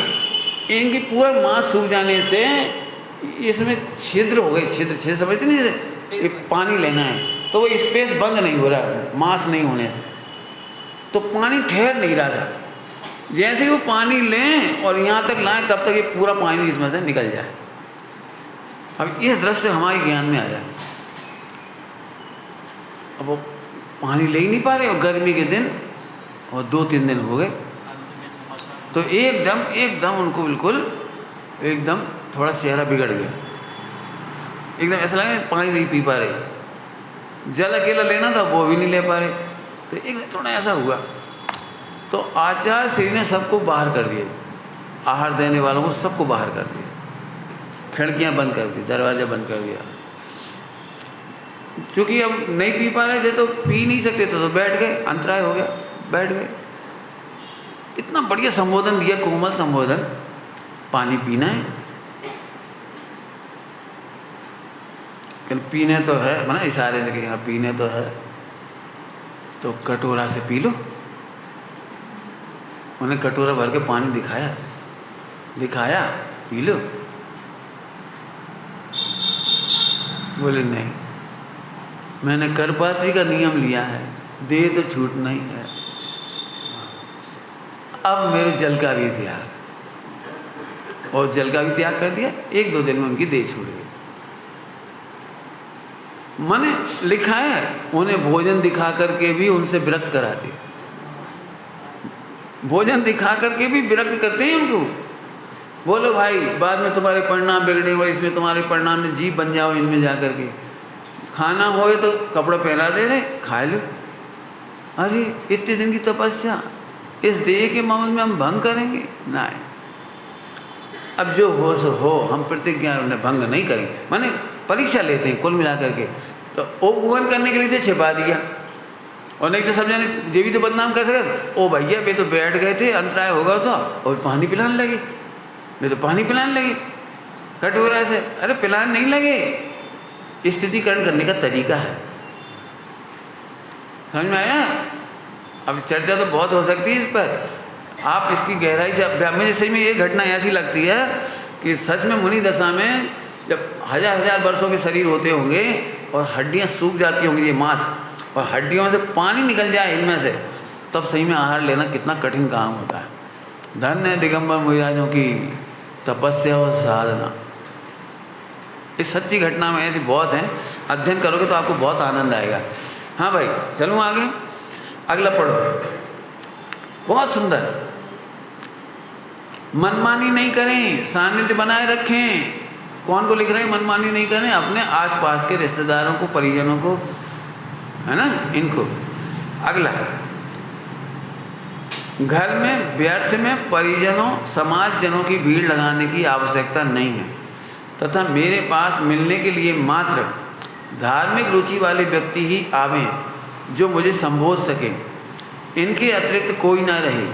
इनकी पूरा मांस सूख जाने से इसमें छिद्र हो गए, छिद्र समझते नहीं, जैसे पानी लेना है तो वो स्पेस बंद नहीं हो रहा, मांस नहीं होने से, तो पानी ठहर नहीं रहा था। जैसे ही वो पानी लें और यहाँ तक लाएं, तब तक ये पूरा पानी इसमें से निकल जाए। अब इस दृश्य हमारे ज्ञान में आ जाए। अब वो पानी ले ही नहीं पा रहे, और गर्मी के दिन, और 2-3 दिन हो गए तो एकदम उनको बिल्कुल एकदम थोड़ा चेहरा बिगड़ गया, एकदम ऐसा लगा पानी नहीं पी पा रहे, जल अकेला लेना था वो भी नहीं ले पा रहे, तो एकदम थोड़ा ऐसा हुआ। तो आचार्य श्री ने सबको बाहर कर दिया, आहार देने वालों को सबको बाहर कर दिया, खिड़कियां बंद कर दी, दरवाजा बंद कर दिया। क्योंकि अब नहीं पी पा रहे थे तो पी नहीं सकते थे, तो बैठ गए, अंतराय हो गया, बैठ गए। इतना बढ़िया संबोधन दिया, कोमल संबोधन, पानी पीना है, पीने तो है, माना इशारे से कि हाँ पीने तो है, तो कटोरा से पी लो। उन्हें कटोरा भर के पानी दिखाया, पी लो। बोले नहीं, मैंने करपात्री का नियम लिया है, दे तो छूटना ही है, अब मेरे जल का भी त्याग, और जल का भी त्याग कर दिया। 1-2 दिन में उनकी देह छूट गई। मैंने लिखा है, उन्हें भोजन दिखा करके भी उनसे विरक्त कराते, भोजन दिखा करके भी विरक्त करते हैं उनको। बोलो भाई, बाद में तुम्हारे परिणाम बिगड़े और इसमें तुम्हारे परिणाम में जीव बन जाओ, इनमें जा करके खाना होए तो कपड़ा पहना दे रहे, खा लो। अरे इतने दिन की तपस्या, इस देह के मामले में हम भंग करेंगे? नहीं, अब जो हो सो हो, हम प्रतिज्ञा उन्हें भंग नहीं करेंगे। माने परीक्षा लेते हैं कुल मिला करके, तो उपवन करने के लिए तो छिपा दिया, और नहीं तो सब जाने ये भी तो बदनाम कर सकते, ओ भैया वे तो बैठ गए थे, अंतराय होगा तो, और पानी पिलाने लगे, वे तो पानी पिलाने लगे कटोरा से। अरे पिलाने नहीं लगे, स्थितिकरण करने का तरीका है, समझ में आया? अब चर्चा तो बहुत हो सकती है इस पर, आप इसकी गहराई से, मुझे सही में ये घटना ऐसी लगती है कि सच में मुनि दशा में जब हजार वर्षों के शरीर होते होंगे और हड्डियां सूख जाती होंगी, ये मांस, और हड्डियों से पानी निकल जाए इनमें से, तब सही में आहार लेना कितना कठिन काम होता है। धन्य है दिगंबर मुनिराजों की तपस्या और साधना। इस सच्ची घटना में ऐसी बहुत हैं, अध्ययन करोगे तो आपको बहुत आनंद आएगा। हाँ भाई, चलूँ आगे, अगला पढ़ो, बहुत सुंदर। मनमानी नहीं करें, सानिध्य बनाए रखें। कौन को लिख रहे हैं? मनमानी नहीं करें, अपने आसपास के रिश्तेदारों को, परिजनों को, है ना, इनको। अगला, घर में व्यर्थ में परिजनों, समाजजनों की भीड़ लगाने की आवश्यकता नहीं है, तथा मेरे पास मिलने के लिए मात्र धार्मिक रुचि वाले व्यक्ति ही आवें जो मुझे संबोध सकें, इनके अतिरिक्त कोई ना रहे।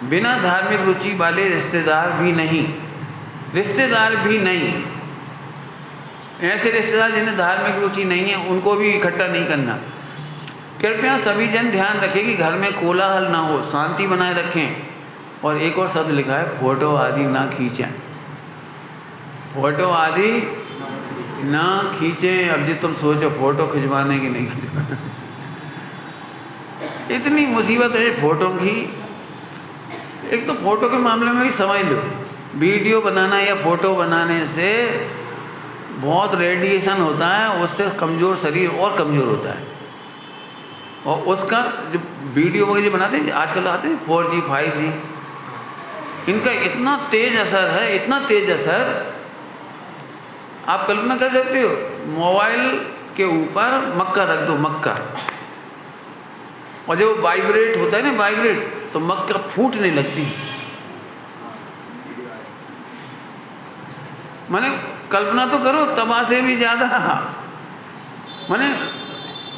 बिना धार्मिक रुचि वाले रिश्तेदार भी नहीं, ऐसे रिश्तेदार जिन्हें धार्मिक रुचि नहीं है उनको भी इकट्ठा नहीं करना। कृपया सभी जन ध्यान रखें कि घर में कोलाहल ना हो, शांति बनाए रखें। और एक और शब्द लिखा है, फोटो आदि ना खींचें, फोटो आदि ना खींचें। अब जी तुम सोचो फोटो खिंचवाने की, नहीं खिंचवाने, इतनी मुसीबत है फोटो की। एक तो फोटो के मामले में भी समझ लो, वीडियो बनाना या फोटो बनाने से बहुत रेडिएशन होता है, उससे कमज़ोर शरीर और कमज़ोर होता है। और उसका जो वीडियो वगैरह जो बनाते हैं आजकल आते हैं 4G 5G, इनका इतना तेज़ असर है, इतना तेज़ असर, आप कल्पना कर सकते हो। मोबाइल के ऊपर मक्का रख दो, मक्का, और जब वो वाइब्रेट होता है ना, वाइब्रेट, तो मक्का फूटने लगती है। माने कल्पना तो करो, तबाह से भी ज़्यादा। माने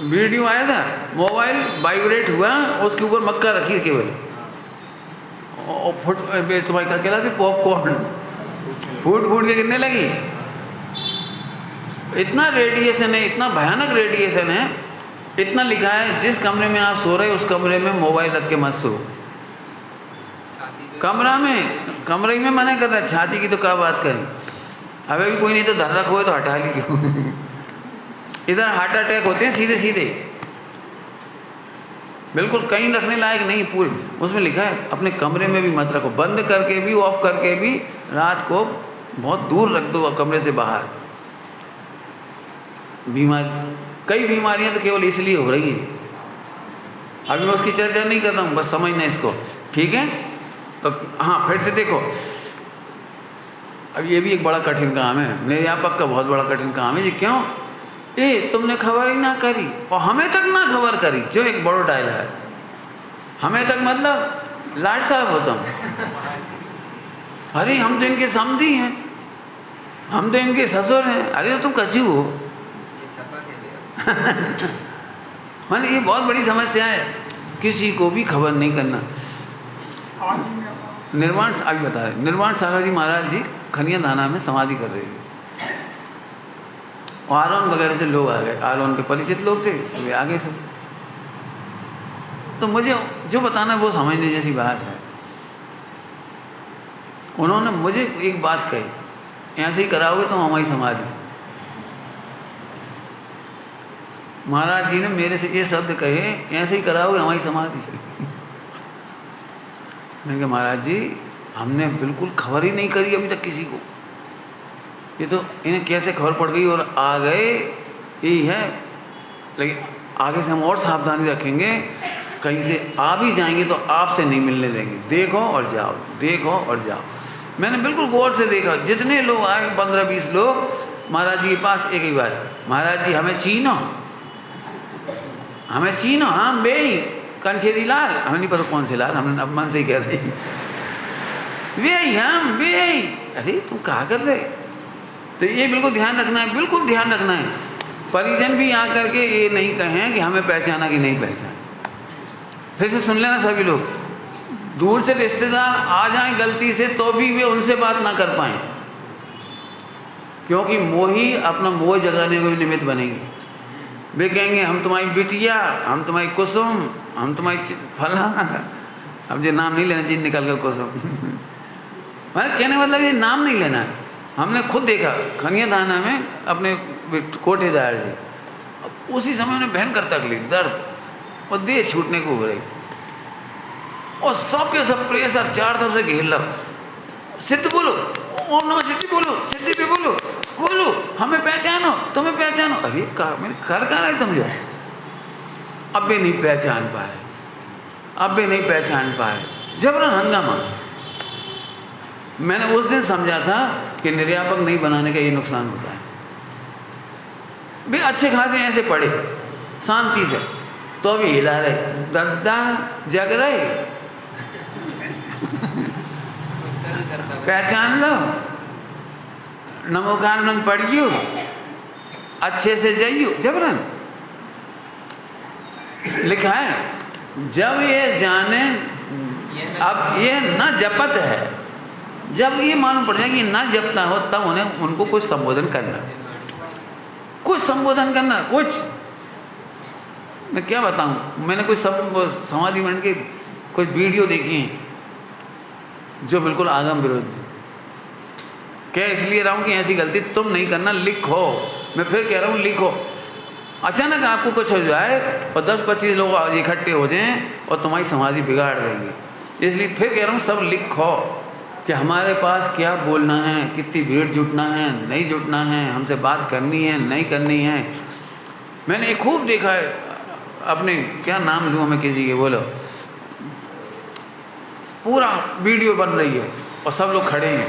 वीडियो आया था, मोबाइल वाइब्रेट हुआ, उसके ऊपर मक्का रखी केवल, और फुट, तुम्हारे क्या कहलाते, पॉपकॉर्न फूट के गिरने लगी। इतना रेडिएशन है, इतना भयानक रेडिएशन है। इतना लिखा है, जिस कमरे में आप सो रहे हो उस कमरे में मोबाइल रख के मत सो। कमरे में मना कर रहा है, छाती की तो क्या बात करें। अबे भी कोई नहीं तो धर्रक हो तो हटा ली क्यों। इधर हार्ट अटैक होते हैं सीधे सीधे, बिल्कुल कहीं रखने लायक नहीं। पूरे उसमें लिखा है अपने कमरे में भी मत रखो, बंद करके भी, ऑफ करके भी, रात को बहुत दूर रख दो कमरे से बाहर। कई बीमारियां तो केवल इसलिए हो रही हैं, अभी मैं उसकी चर्चा नहीं कर रहा हूँ, बस समझना इसको, ठीक है। तो हाँ, फिर से देखो, अब ये भी एक बड़ा कठिन काम है, निर्यापक का बहुत बड़ा कठिन काम है जी। क्यों? तुमने खबर ही ना करी और हमें तक ना खबर करी, जो एक बड़ा डायलॉग है। हमें तक मतलब लाड साहब हो तुम, अरे हम तो इनके समधी हैं, हम तो इनके ससुर हैं, अरे तो तुम कच्चू हो। मान ये बहुत बड़ी समस्या है, किसी को भी खबर नहीं करना। निर्वाण अभी बता रहे, निर्वाण सागर जी महाराज जी खनिया धाना में समाधि कर रहे थे, आलोन वगैरह से लोग आ गए, आलोन के परिचित लोग थे, वे आ गए सब। तो मुझे जो बताना वो समझने जैसी बात है। उन्होंने मुझे एक बात कही, ऐसे ही कराओगे तो हमारी समाधि। महाराज जी ने मेरे से ये शब्द कहे, ऐसे ही कराओगे हमारी समाधि। मैंने कहा महाराज जी हमने बिल्कुल खबर ही नहीं करी अभी तक किसी को, ये तो इन्हें कैसे खबर पड़ गई और आ गए, यही है। लेकिन आगे से हम और सावधानी रखेंगे, कहीं से आ भी जाएंगे तो आपसे नहीं मिलने देंगे, देखो और जाओ, देखो और जाओ। मैंने बिल्कुल गौर से देखा, जितने लोग आए 15-20 लोग महाराज जी के पास, एक ही बात, महाराज जी हमें चीनो, हमें चीनो, हम बे ही कंचेरी लाल, हमें नहीं पता कौन से लाल, हमने अब मन से ही कह रही, वे ही हम, वे ही। अरे तुम कहा कर रहे? तो ये बिल्कुल ध्यान रखना है, बिल्कुल ध्यान रखना है। परिजन भी आकर के ये नहीं कहें कि हमें पहचाना कि नहीं पहचाना। फिर से सुन लेना सभी लोग, दूर से रिश्तेदार आ जाएं गलती से तो भी वे उनसे बात ना कर पाएं, क्योंकि मोही अपना मोह जगाने को भी निमित्त बनेंगे। वे कहेंगे हम तुम्हारी बिटिया, हम तुम्हारी कुसुम, हम तुम्हारी फला, अब ये नाम नहीं लेना चाहिए निकल कर कुसुम। मतलब कहने मतलब ये नाम नहीं लेना है। हमने खुद देखा खनिया थाना में अपने कोठेदार जी, उसी समय उन्हें भयंकर तकलीफ, दर्द और देह छूटने को हो रही, और सबके सब प्रेशर चार तरफ से घेर लो, सिद्ध बोलो, ओम नमः सिद्धि बोलो, सिद्धि पे बोलो, बोलो हमें पहचानो, तुम्हें पहचानो। अरे कहा मैंने कर कहा रहे तुम जो, अब भी नहीं पहचान पा रहे, अब भी नहीं पहचान पा रहे, जबरन हंगामा। मैंने उस दिन समझा था कि निर्यापक नहीं बनाने का ये नुकसान होता है। वे अच्छे खासे ऐसे पड़े शांति से, तो अभी हिला रहे, दद्दा जग रहे, पहचान लो, नमोकानन पढ़ियो, अच्छे से जाइयो, जबरन लिखा है। जब ये जाने, अब ये न जपत है, जब ये मालूम पड़ जाए कि ना जपता हो, तब उन्हें उनको कुछ संबोधन करना, कुछ संबोधन करना, कुछ मैं क्या बताऊं। मैंने कुछ समाधि मंडल की कुछ वीडियो देखी हैं जो बिल्कुल आगम विरोध है। क्या इसलिए रहा हूँ कि ऐसी गलती तुम नहीं करना, लिखो, मैं फिर कह रहा हूँ लिखो। अचानक आपको कुछ हो जाए और 10-25 लोग इकट्ठे हो जाएं और तुम्हारी समाधि बिगाड़ देंगे। इसलिए फिर कह रहा हूँ सब लिखो कि हमारे पास क्या बोलना है, कितनी भीड़ जुटना है, नहीं जुटना है, हमसे बात करनी है, नहीं करनी है। मैंने एक खूब देखा है, अपने क्या नाम लूँ मैं किसी के, बोलो, पूरा वीडियो बन रही है और सब लोग खड़े हैं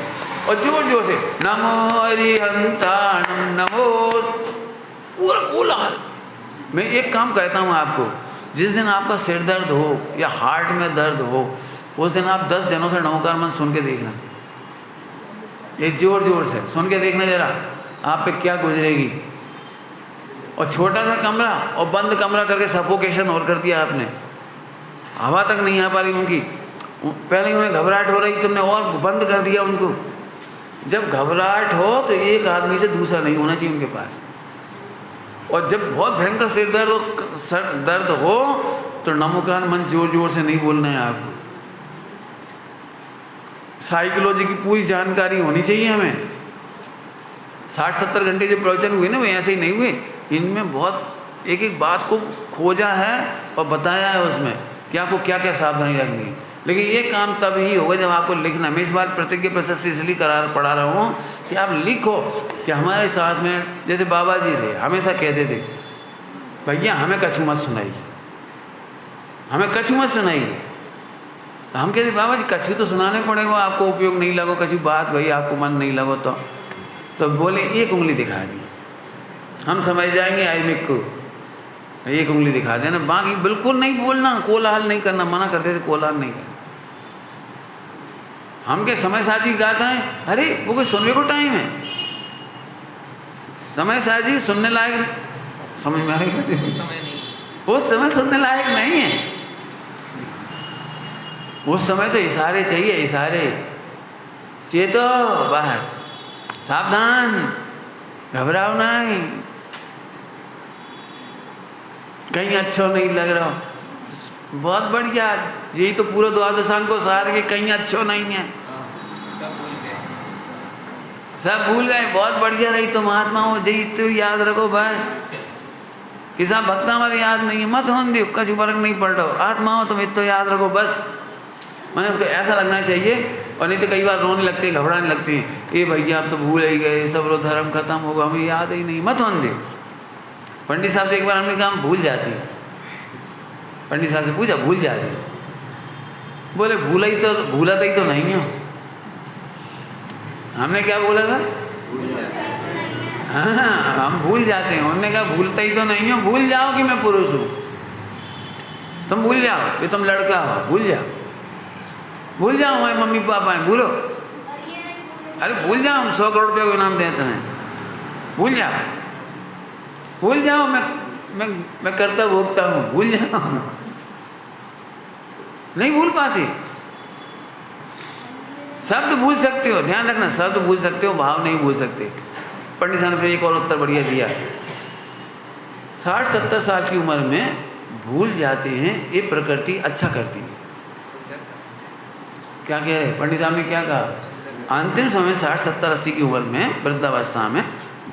और जोर जोर से नमो अरिहंताणम नमो, पूरा कोलाहल। मैं एक काम कहता हूँ आपको, जिस दिन आपका सिर दर्द हो या हार्ट में दर्द हो, उस दिन आप 10 जनों से नमोकार मंत्र सुन के देखना, ये जोर जोर से सुन के देखना जरा आप पे क्या गुजरेगी। और छोटा सा कमरा और बंद कमरा करके सफोकेशन और कर दिया आपने, हवा तक नहीं आ पा रही उनकी, पहले ही उन्हें घबराहट हो रही, तुमने और बंद कर दिया उनको। जब घबराहट हो तो एक आदमी से दूसरा नहीं होना चाहिए उनके पास। और जब बहुत भयंकर सिर दर्द हो तो नमोकार मंत्र जोर जोर से नहीं बोलना है आपको। साइकोलॉजी की पूरी जानकारी होनी चाहिए हमें। 60-70 घंटे जो प्रवचन हुए ना, वो ऐसे ही नहीं हुए, इनमें बहुत एक एक बात को खोजा है और बताया है उसमें कि आपको क्या क्या सावधानी रखनी है। लेकिन ये काम तब ही होगा जब आपको लिखना। मैं इस बार प्रतिज्ञा प्रशस्ति इसलिए पढ़ा रहा हूँ कि आप लिखो कि हमारे साथ में, जैसे बाबा जी थे, हमेशा कहते थे भैया हमें कछु मत सुनाइए, हमें कछु मत सुनाइए। तो हम कहते बाबा जी कछु तो सुनाने पड़ेगा, आपको उपयोग नहीं लगो कछु बात, भाई आपको मन नहीं लगो तो बोले एक उंगली दिखा दी, हम समझ जाएंगे आई मिक को, एक उंगली दिखा देना, बाकी बिल्कुल नहीं बोलना, कोलाहल नहीं करना, मना करते थे कोलाहल नहीं करना। हम के समय साजी गाता है, अरे वो कोई सुनने को टाइम है, समय साजी सुनने लायक, समझ में आ रही है, वो समय सुनने लायक नहीं है, उस समय तो इशारे चाहिए, इशारे, चेतो बस, सावधान, घबराओ नहीं, कहीं अच्छा नहीं लग रहा, बहुत बढ़िया, यही तो पूरा द्वादशांग को सार के कहीं अच्छा नहीं है, सब भूल गए, बहुत बढ़िया रही तो महात्मा हो, यही तो याद रखो बस, कि साहब भक्ता हमारे याद नहीं है, मत होन दियो, कुछ फर्क नहीं पड़ रहा, आत्मा हो तुम इतो याद रखो बस। मैंने उसको ऐसा लगना चाहिए, और नहीं तो कई बार रोने लगती है, घबराने लगती है, ये भैया आप तो भूल ही गए, सब लो धर्म खत्म होगा, हमें याद ही नहीं, मत होन दियो। पंडित साहब से एक बार हमने कहा हम भूल जाती है, पंडित साहब से पूछा भूल जाती है, बोले भूला ही तो नहीं हो। हमने क्या बोला था, हाँ हम भूल जाते हैं, उन्होंने कहा भूलता ही तो नहीं हो, भूल जाओ कि मैं पुरुष हूँ, तुम भूल जाओ कि तुम लड़का हो, भूल जाओ हमारे मम्मी पापा हैं, भूलो, अरे भूल जाओ, हम 100 करोड़ रुपये को इनाम देते हैं, भूल जाओ, मैं करता भोगता हूँ, भूल जाओ, नहीं भूल पाते, शब्द भूल सकते हो, ध्यान रखना, शब्द भूल सकते हो, भाव नहीं भूल सकते। पंडित साहब ने फिर एक और उत्तर बढ़िया दिया, 60-70 साल की उम्र में भूल जाते हैं, ये प्रकृति अच्छा करती है। क्या कह रहे पंडित साहब ने, क्या कहा, अंतिम समय 60-70-80 की उम्र में, वृद्धावस्था में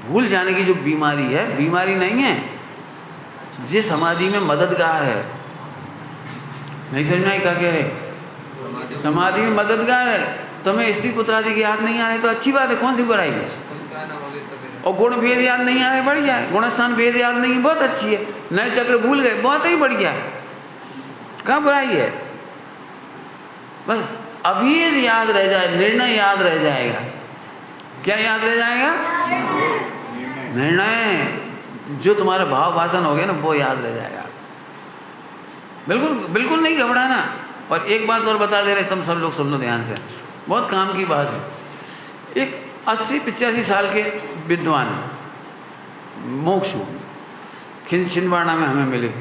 भूल जाने की जो बीमारी है, बीमारी नहीं है, ये समाधि में मददगार है। नहीं समझ में आई क्या कह रहे, समाधि में मददगार है। तुम्हें स्त्री पुत्र आदि की याद नहीं आ रहे तो अच्छी बात है, कौन सी बुराई है, और गुण भेद याद नहीं आ रहे बढ़िया है, गुणस्थान भेद याद नहीं है बहुत अच्छी है, नए चक्र भूल गए बहुत ही बढ़िया है, कहाँ बुराई है, बस अभेद याद रह जाए, निर्णय याद रह जाएगा। क्या याद रह जाएगा, निर्णय, जो तुम्हारा भाव भाषण हो गया ना वो याद रह जाएगा। बिल्कुल नहीं घबराना। और एक बात और बता दे रहे, तुम सब लोग सुन लो ध्यान से, बहुत काम की बात है। एक 80-85 साल के विद्वान मोक्षु छिंदवाड़ा में हमें मिले,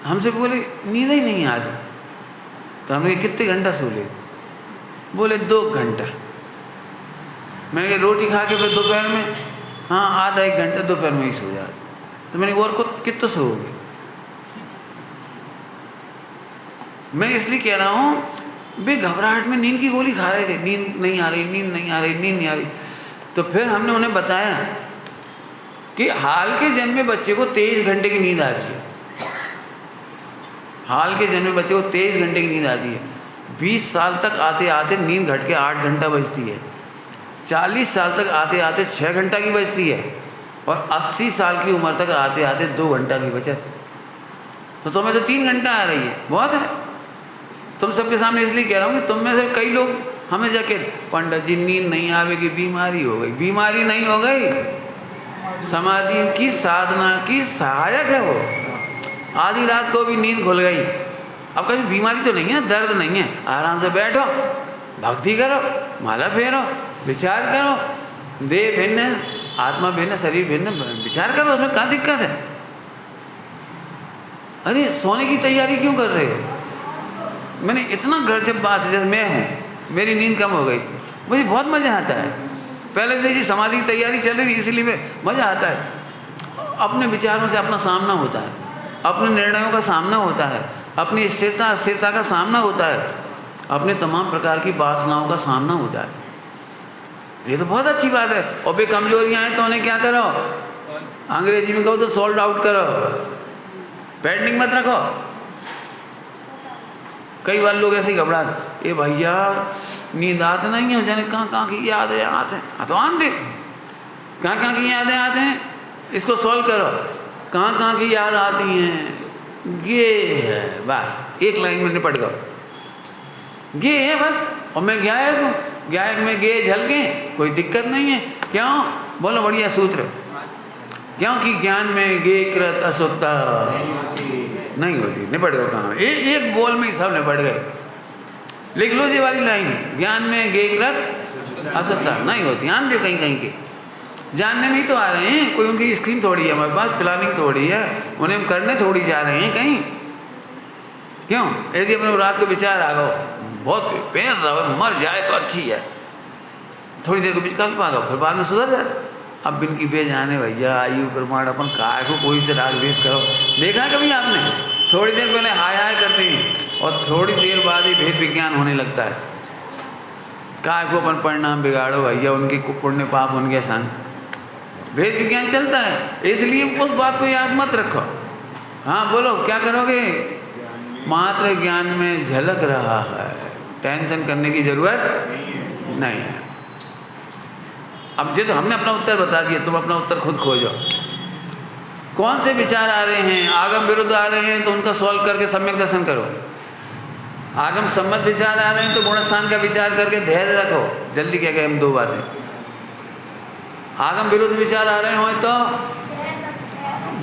हमसे बोले नींद ही नहीं आज, तो हमने कितने घंटा सो ले, बोले 2 घंटा। मैंने कहा रोटी खा के फिर दोपहर में, हाँ आधा 1 घंटा दोपहर में ही सो जाते। तो मैंने और को कितना सोओगे, मैं इसलिए कह रहा हूँ वे घबराहट में नींद की गोली खा रहे थे, नींद नहीं आ रही। तो फिर हमने उन्हें बताया कि हाल के जन्मे बच्चे को 23 घंटे की नींद आती है, हाल के जन्मे बच्चे को 23 घंटे की नींद आती है। 20 साल तक आते आते नींद घट के 8 घंटा बजती है, 40 साल तक आते आते 6 घंटा की बजती है, और 80 साल की उम्र तक आते आते 2 घंटा की बचत। तो तुम्हें तो 3 घंटा आ रही है, बहुत है। तुम सबके सामने इसलिए कह रहा हूँ कि तुम में से कई लोग हमें जाके, पंडित जी नींद नहीं आवेगी, बीमारी हो गई। बीमारी नहीं हो गई, समाधि की साधना की सहायक है वो। आधी रात को भी नींद खुल गई, अब कभी बीमारी तो नहीं है, दर्द नहीं है, आराम से बैठो, भक्ति करो, माला फेरो, विचार करो, देह भिन्न आत्मा भिन्न शरीर भिन्न, विचार करो, उसमें क्या दिक्कत है। अरे सोने की तैयारी क्यों कर रहे हो। मैंने इतना घर जब बात, जैसे मैं हूँ, मेरी नींद कम हो गई, मुझे बहुत मज़ा आता है। पहले से जी समाधि की तैयारी चल रही, इसलिए मज़ा आता है। अपने विचारों से अपना सामना होता है, अपने निर्णयों का सामना होता है, अपनी स्थिरता का सामना होता है, अपने तमाम प्रकार की वासनाओं का सामना होता है। ये तो बहुत अच्छी बात है। और भी कमजोरियाँ हैं तो उन्हें क्या करो, अंग्रेजी में कहो तो सोल्ड आउट करो, पेंडिंग मत रखो। कई बार लोग ऐसे ही घबराते, ये भैया नींद आते नहीं है, जाने कहाँ की यादें आते हैं, तो आन दे, कहाँ की यादें आते हैं, इसको सॉल्व करो। कहाँ की याद आती हैं, गे है, बस एक लाइन में निपट गया। गे है बस, और मैं गायक हूँ, गायक में गे झलके, कोई दिक्कत नहीं है। क्यों? बोलो बढ़िया सूत्र। क्योंकि ज्ञान में गे कृत असुत्ता नहीं होती। निपट गए कहाँ? एक बोल में ही सब निपट गए। लिख लो ये वाली लाइन, ज्ञान में गे कृत असुत्ता नहीं होती। आन दो कहीं कहीं के जानने में ही तो आ रहे हैं, कोई उनकी स्कीम थोड़ी है हमारे पास, प्लानिंग थोड़ी है, उन्हें हम करने थोड़ी जा रहे हैं कहीं। क्यों? यदि अपने रात को विचार आ गो, बहुत पैर रहा मर जाए तो अच्छी है, थोड़ी देर को विचार पा गो, फिर बाद में सुधर जाए। अब बिन की बेजाने भैया आयु प्रमाण अपन काय को कोई से राग द्वेष करो। देखा कभी आपने? थोड़ी देर पहले हाय हाय करते हैं और थोड़ी देर बाद ही भेद विज्ञान होने लगता है। काय को अपन परिणाम बिगाड़ो भैया, उनके पुण्य पाप उनके संग, भेद विज्ञान चलता है। इसलिए उस बात को याद मत रखो। हाँ बोलो क्या करोगे? मात्र ज्ञान में झलक रहा है, टेंशन करने की जरूरत नहीं है। अब ये तो हमने अपना उत्तर बता दिया, तुम अपना उत्तर खुद खोजो। कौन से विचार आ रहे हैं? आगम विरुद्ध आ रहे हैं तो उनका सॉल्व करके सम्यक दर्शन करो। आगम सम्मत विचार आ रहे हैं तो गुणस्थान का विचार करके धैर्य रखो। जल्दी क्या कहें हम दो बातें। आगम विरुद्ध विचार आ रहे हो तो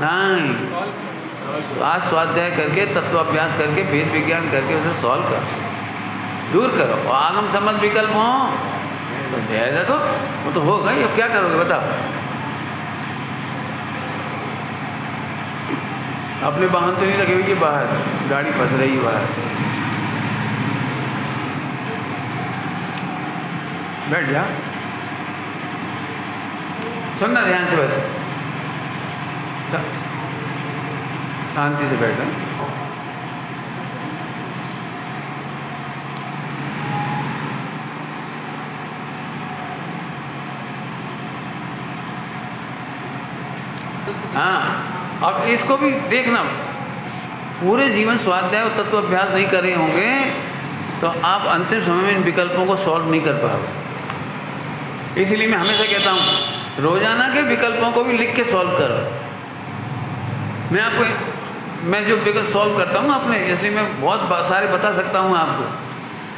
नहीं, आज स्वाध्याय करके तत्वाभ्यास करके भेद विज्ञान करके उसे सॉल्व करो, दूर करो। और आगम सम्मत विकल्प हो तो धैर्य रखो, वो तो होगा ही। अब क्या करोगे बताओ? अपने वाहन तो नहीं लगे हुए बाहर, गाड़ी फंस रही है बाहर, बैठ जा, सुनना ध्यान से, बस शांति से बैठो। हाँ, अब इसको भी देखना, पूरे जीवन स्वाध्याय और तत्व अभ्यास नहीं करे होंगे तो आप अंतिम समय में इन विकल्पों को सॉल्व नहीं कर पाओगे। इसलिए मैं हमेशा कहता हूँ रोजाना के विकल्पों को भी लिख के सॉल्व करो। मैं जो विकल्प सॉल्व करता हूँ अपने, इसलिए मैं बहुत सारे बता सकता हूँ आपको,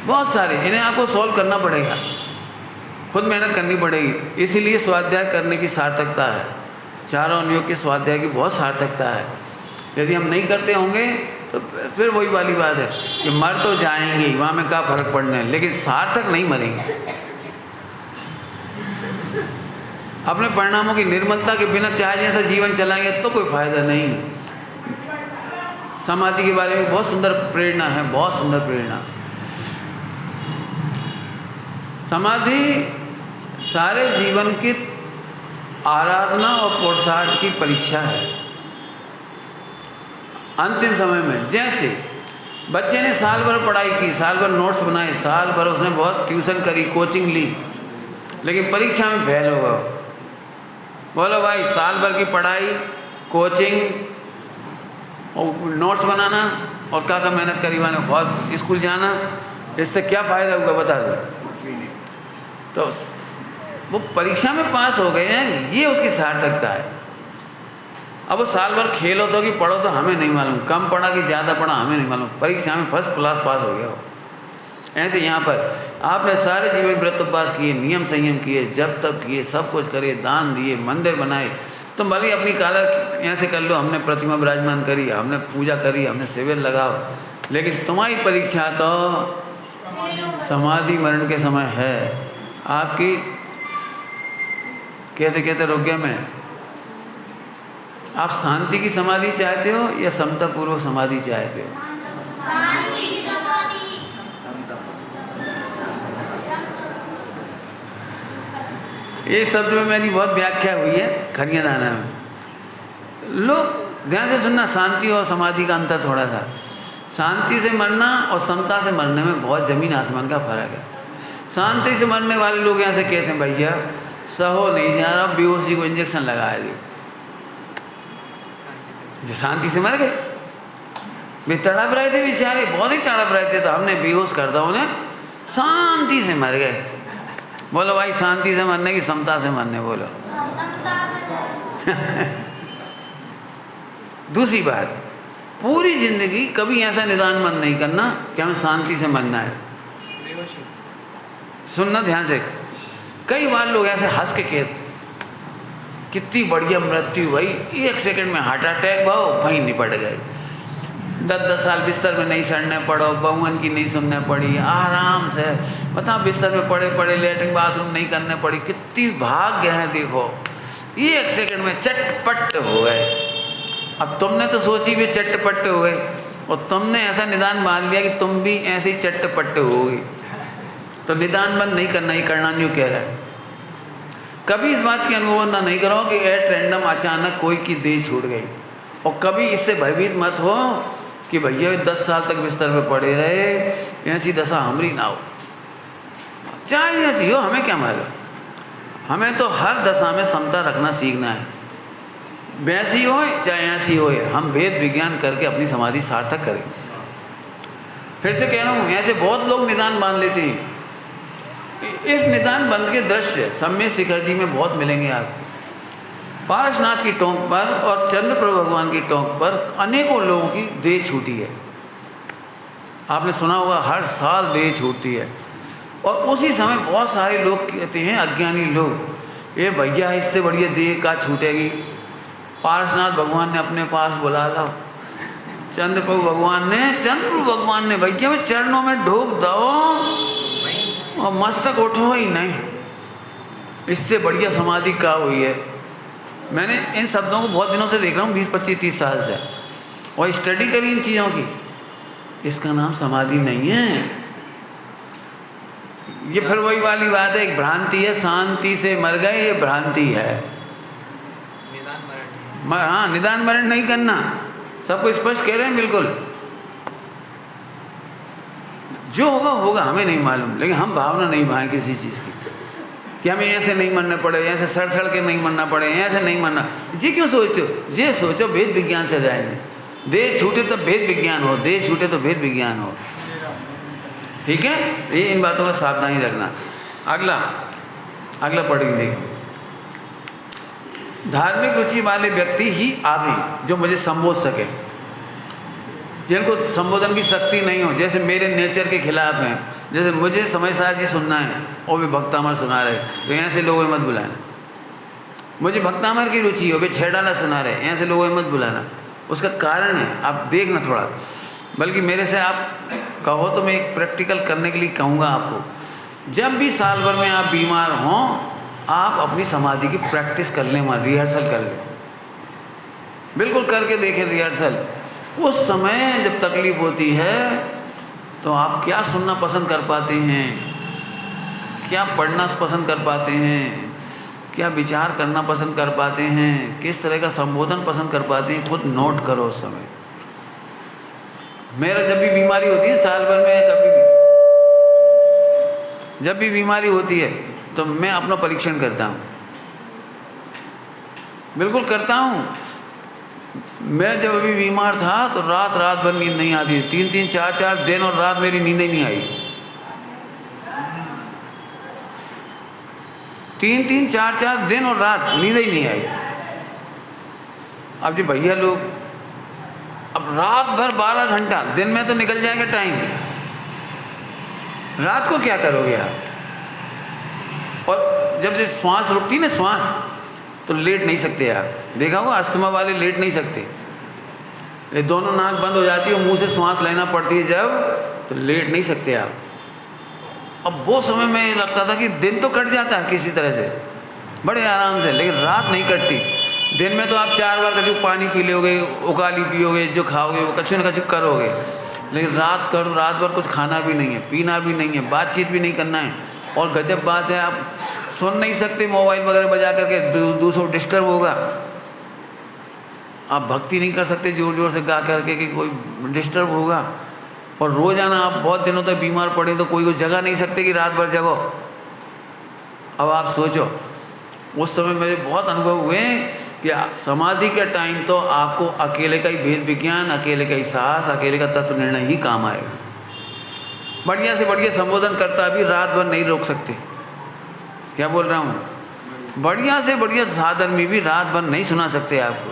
बहुत सारे। इन्हें आपको सॉल्व करना पड़ेगा, खुद मेहनत करनी पड़ेगी। इसीलिए स्वाध्याय करने की सार्थकता है, चारों अनुयोग के स्वाध्याय की बहुत सार्थकता है। यदि हम नहीं करते होंगे तो फिर वही वाली बात है कि मर तो जाएंगे, वहाँ में क्या फर्क पड़ना है, लेकिन सार्थक नहीं मरेंगे। अपने परिणामों की निर्मलता के बिना चाहे जैसा जीवन चलाएंगे तो कोई फायदा नहीं। समाधि के बारे में बहुत सुंदर प्रेरणा है, बहुत सुंदर प्रेरणा। समाधि सारे जीवन की आराधना और पुरुषार्थ की परीक्षा है। अंतिम समय में जैसे बच्चे ने साल भर पढ़ाई की, साल भर नोट्स बनाए, साल भर उसने बहुत ट्यूशन करी, कोचिंग ली, लेकिन परीक्षा में फेल हो गया। बोलो भाई, साल भर की पढ़ाई, कोचिंग और नोट्स बनाना और क्या मेहनत करी, मैंने बहुत स्कूल जाना, इससे क्या फ़ायदा हुआ बता दो? तो वो परीक्षा में पास हो गए हैं, ये उसकी सार्थकता है। अब वो साल भर खेलो तो कि पढ़ो तो हमें नहीं मालूम, कम पढ़ा कि ज़्यादा पढ़ा हमें नहीं मालूम, परीक्षा में फर्स्ट क्लास पास हो गया हो। ऐसे यहाँ पर आपने सारे जीवन व्रत उपवास किए, नियम संयम किए, जब तब किए, सब कुछ करे, दान दिए, मंदिर बनाए, तुम भले अपनी कॉलर ऐसे कर लो, हमने प्रतिमा विराजमान करी, हमने पूजा करी, हमने शिविर लगाओ, लेकिन तुम्हारी परीक्षा तो समाधि मरण के समय है। आपकी कहते कहते रुक गया मैं। आप शांति की समाधि चाहते हो या समता पूर्वक समाधि चाहते हो? शांति की समाधि। ये शब्द में मेरी बहुत व्याख्या हुई है खनिया दाना में। लोग ध्यान से सुनना, शांति और समाधि का अंतर थोड़ा सा। शांति से मरना और समता से मरने में बहुत जमीन आसमान का फर्क है। शांति से मरने वाले लोग यहाँ से कहते हैं भैया सहो नहीं जा रहा, बेहोशी को इंजेक्शन लगाया दी। जो शांति से मर गए, वे तड़प रहे थे बेचारे, बहुत ही तड़प रहे थे, तो हमने बेहोश कर दिया उन्हें, शांति से मर गए। बोलो भाई, शांति से मरने की समता से मरने? बोलो। दूसरी बात, पूरी जिंदगी कभी ऐसा निदान बंद नहीं करना कि हमें शांति से मरना है। सुनना ध्यान से। कई बार लोग ऐसे हंस के कहते कितनी बढ़िया मृत्यु भाई, 1 सेकंड में हार्ट अटैक भाव वहीं निपट गए, 10-10 साल बिस्तर में नहीं सड़ने पड़ो, बहुअन की नहीं सुनने पड़ी, आराम से बताओ बिस्तर में पड़े पड़े लेटरिन बाथरूम नहीं करने पड़ी। कितनी भाग्य है देखो, 1 सेकंड में चटपट हो गए। अब तुमने तो सोची भी चटपट हो गए और तुमने ऐसा निदान मान लिया कि तुम भी ऐसे ही चटपट होगी। तो निदान बंद नहीं करना, ये करना नहीं कह रहा है। कभी इस बात की अनुमोदना नहीं करो कि एट रैंडम अचानक कोई की देह छूट गई, और कभी इससे भयभीत मत हो कि भैया 10 साल तक बिस्तर पे पड़े रहे, ऐसी दशा हमारी ना हो। चाहे ऐसी हो, हमें क्या मालूम, हमें तो हर दशा में समता रखना सीखना है। वैसी हो चाहे ऐसी हो, हम भेद विज्ञान करके अपनी समाधि सार्थक करें। फिर से कह रहा हूँ, ऐसे बहुत लोग निदान बांध लेते हैं। इस निदान बंद के दृश्य सम्य शिखर जी में बहुत मिलेंगे आप। पारसनाथ की टोंक पर और चंद्रप्रभु भगवान की टोंक पर अनेकों लोगों की देह छूटी है। आपने सुना होगा हर साल देह छूटती है, और उसी समय बहुत सारे लोग कहते हैं, अज्ञानी लोग, ये भैया इससे बढ़िया देह का छूटेगी, पारसनाथ भगवान ने अपने पास बुला लो। चंद्रप्रभु भगवान ने भैया में चरणों में ढोक दो और मस्तक उठो ही नहीं, इससे बढ़िया समाधि का हुई है। मैंने इन शब्दों को बहुत दिनों से देख रहा हूँ, 20, 25, 30 साल से, और स्टडी करी इन चीज़ों की। इसका नाम समाधि नहीं है। ये फिर वही वाली बात है, एक भ्रांति है, शांति से मर गए, ये भ्रांति है। हाँ, निदान मरण नहीं करना, सबको स्पष्ट कह रहे हैं बिल्कुल। जो होगा होगा, हमें नहीं मालूम, लेकिन हम भावना नहीं भाएं किसी चीज़ की कि हमें ऐसे नहीं मरने पड़े, ऐसे सड़ सड़ के नहीं मरना पड़े, ऐसे नहीं मरना। ये क्यों सोचते हो? ये सोचो भेद विज्ञान से जाएंगे। देह छूटे तो भेद विज्ञान हो, देह छूटे तो भेद विज्ञान हो। ठीक है, ये इन बातों का सावधानी रखना। अगला पढ़ेंगे, देखो। धार्मिक रुचि वाले व्यक्ति ही आवे जो मुझे संबोध सके, जिनको संबोधन की शक्ति नहीं हो, जैसे मेरे नेचर के खिलाफ हैं। जैसे मुझे समय सार जी सुनना है और वे भक्तामर सुना रहे, तो यहाँ से लोगों मत बुलाना। मुझे भक्तामर की रुचि हो, वे छेड़ाला सुना रहे, यहाँ से लोगों मत बुलाना। उसका कारण है, आप देखना थोड़ा, बल्कि मेरे से आप कहो तो मैं एक प्रैक्टिकल करने के लिए कहूँगा आपको। जब भी साल भर में आप बीमार हों, आप अपनी समाधि की प्रैक्टिस कर लें, वहाँ रिहर्सल कर लें, बिल्कुल करके देखें रिहर्सल। उस समय जब तकलीफ होती है तो आप क्या सुनना पसंद कर पाते हैं, क्या पढ़ना पसंद कर पाते हैं, क्या विचार करना पसंद कर पाते हैं, किस तरह का संबोधन पसंद कर पाते हैं, खुद नोट करो उस समय। मेरा जब भी बीमारी होती है, साल भर में कभी भी जब भी बीमारी होती है तो मैं अपना परीक्षण करता हूँ, बिल्कुल करता हूँ। मैं जब अभी बीमार था तो रात भर नींद नहीं आती, 3-3, 4-4 दिन और रात मेरी नींद ही नहीं आई। 3-3, 4-4 दिन और रात नींद ही नहीं आई। अब जी भैया लोग, अब रात भर 12 घंटा, दिन में तो निकल जाएगा टाइम, रात को क्या करोगे आप? और जब से श्वास रुकती ना, श्वास, तो लेट नहीं सकते आप। देखा होगा अस्थमा वाले लेट नहीं सकते, ये दोनों नाक बंद हो जाती है और मुंह से श्वास लेना पड़ती है जब, तो लेट नहीं सकते आप। अब वो समय में लगता था कि दिन तो कट जाता है किसी तरह से बड़े आराम से, लेकिन रात नहीं कटती। दिन में तो आप 4 बार कभी पानी पी लोगे, उकाली पियोगे, जो खाओगे वो कछु न कछु करोगे, लेकिन रात भर कुछ खाना भी नहीं है, पीना भी नहीं है, बातचीत भी नहीं करना है। और गजब बात है, आप सुन नहीं सकते, मोबाइल वगैरह बजा करके दूसरों डिस्टर्ब होगा। आप भक्ति नहीं कर सकते जोर जोर से गा करके कि कोई डिस्टर्ब होगा। और रोज़ाना आप बहुत दिनों तक बीमार पड़े तो कोई को जगा नहीं सकते कि रात भर जगो। अब आप सोचो, उस समय मेरे बहुत अनुभव हुए कि समाधि के टाइम तो आपको अकेले का ही भेद विज्ञान, अकेले का ही साहस, अकेले का तत्व निर्णय ही काम आएगा। बढ़िया से बढ़िया संबोधन करता भी रात भर नहीं रोक सकते। क्या बोल रहा हूँ? बढ़िया से बढ़िया साधर्मी भी रात भर नहीं सुना सकते आपको।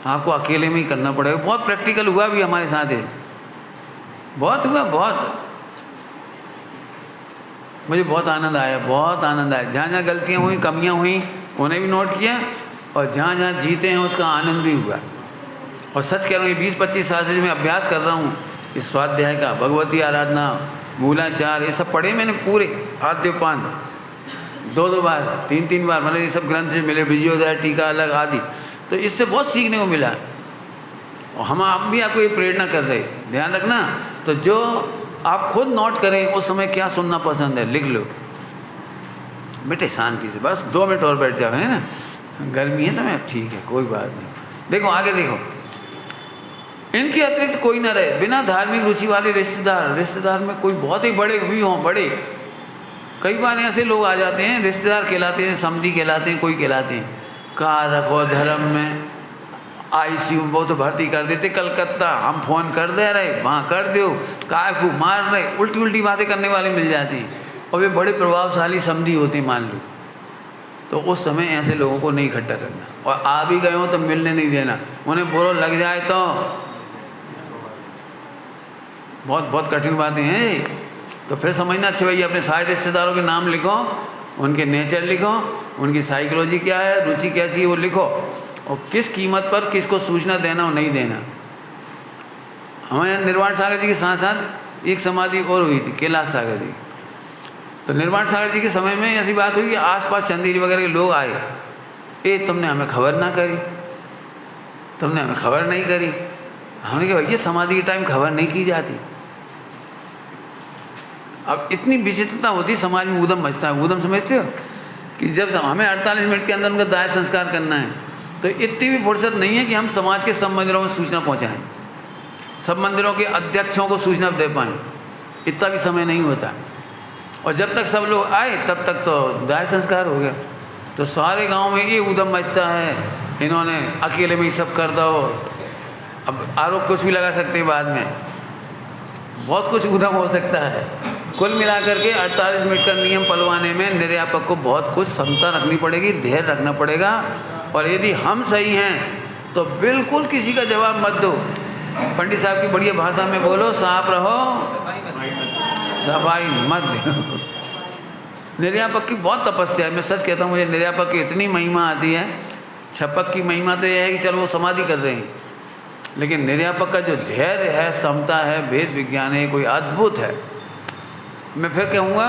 आपको अकेले में ही करना पड़ेगा। बहुत प्रैक्टिकल हुआ भी हमारे साथ है, बहुत हुआ, बहुत। मुझे बहुत आनंद आया, बहुत आनंद आया। जहाँ जहाँ गलतियाँ हुई, कमियाँ हुई, उन्हें भी नोट किया, और जहाँ जहाँ जीते हैं उसका आनंद भी हुआ। और सच कह रहा हूँ, ये 20-25 साल से जो मैं अभ्यास कर रहा हूँ इस स्वाध्याय का, भगवती आराधना, मूलाचार, ये सब पढ़े मैंने पूरे, आद्योपान 2-2 बार, 3-3 बार, मतलब ये सब ग्रंथ जो मिले, विजयोदय, टीका अलग आदि, तो इससे बहुत सीखने को मिला। और हम आप भी आपको ये प्रेरणा कर रहे, ध्यान रखना। तो जो आप खुद नोट करें उस समय क्या सुनना पसंद है, लिख लो बेटे शांति से, बस 2 मिनट और बैठ जाओ, है ना, गर्मी है तो मैं ठीक है, कोई बात नहीं। देखो आगे देखो, इनके अतिरिक्त कोई ना रहे, बिना धार्मिक रुचि वाले रिश्तेदार में कोई बहुत ही बड़े भी हों, बड़े, कई बार ऐसे लोग आ जाते हैं, रिश्तेदार कहलाते हैं, समधी कहलाते हैं, कोई कहलाते हैं, कहाँ रखो धर्म में, ICU में बहुत भर्ती कर देते, कलकत्ता, हम फ़ोन कर दे रहे, वहाँ कर दो, काय को मार रहे, उल्टी उल्टी बातें करने वाले मिल जाते हैं, और वे बड़े प्रभावशाली समधी होते मान लो। तो उस समय ऐसे लोगों को नहीं इकट्ठा करना, और आ भी गए हो तो मिलने नहीं देना, उन्हें बुरा लग जाए तो बहुत बहुत कठिन बातें हैं। तो फिर समझना, अच्छे भैया अपने सारे रिश्तेदारों के नाम लिखो, उनके नेचर लिखो, उनकी साइकोलॉजी क्या है, रुचि कैसी है वो लिखो, और किस कीमत पर किसको सूचना देना और नहीं देना। हमारे यहाँ निर्वाण सागर जी के साथ साथ एक समाधि और हुई थी, कैलाश सागर जी। तो निर्वाण सागर जी के समय में ऐसी बात हुई कि आसपास चंदेरी वगैरह के लोग आए, ए तुमने हमें खबर ना करी, तुमने हमें खबर नहीं करी। हमने कहा भैया समाधि के टाइम खबर नहीं की जाती। अब इतनी विचित्रता होती समाज में, ऊधम मचता है। ऊधम समझते हो कि जब हमें 48 मिनट के अंदर उनका दाह संस्कार करना है, तो इतनी भी फुर्सत नहीं है कि हम समाज के सब मंदिरों में सूचना पहुंचाएं, सब मंदिरों के अध्यक्षों को सूचना दे पाएँ, इतना भी समय नहीं होता। और जब तक सब लोग आए तब तक तो दाह संस्कार हो गया। तो सारे गांव में ये ऊधम मचता है, इन्होंने अकेले में ही सब कर दो। अब आरोप कुछ भी लगा सकते हैं, बाद में बहुत कुछ ऊधम हो सकता है। कुल मिलाकर के 48 मिनट का नियम पलवाने में निर्यापक को बहुत कुछ क्षमता रखनी पड़ेगी, धैर्य रखना पड़ेगा। और यदि हम सही हैं तो बिल्कुल किसी का जवाब मत दो। पंडित साहब की बढ़िया भाषा में बोलो, साफ रहो, सफाई मत दो। निर्यापक की बहुत तपस्या है, मैं सच कहता हूँ, मुझे निर्यापक की इतनी महिमा आती है। छपक की महिमा तो यह है कि चलो वो समाधि कर रहे हैं, लेकिन निर्यापक का जो धैर्य है, समता है, वेद विज्ञान है, कोई अद्भुत है। मैं फिर कहूँगा,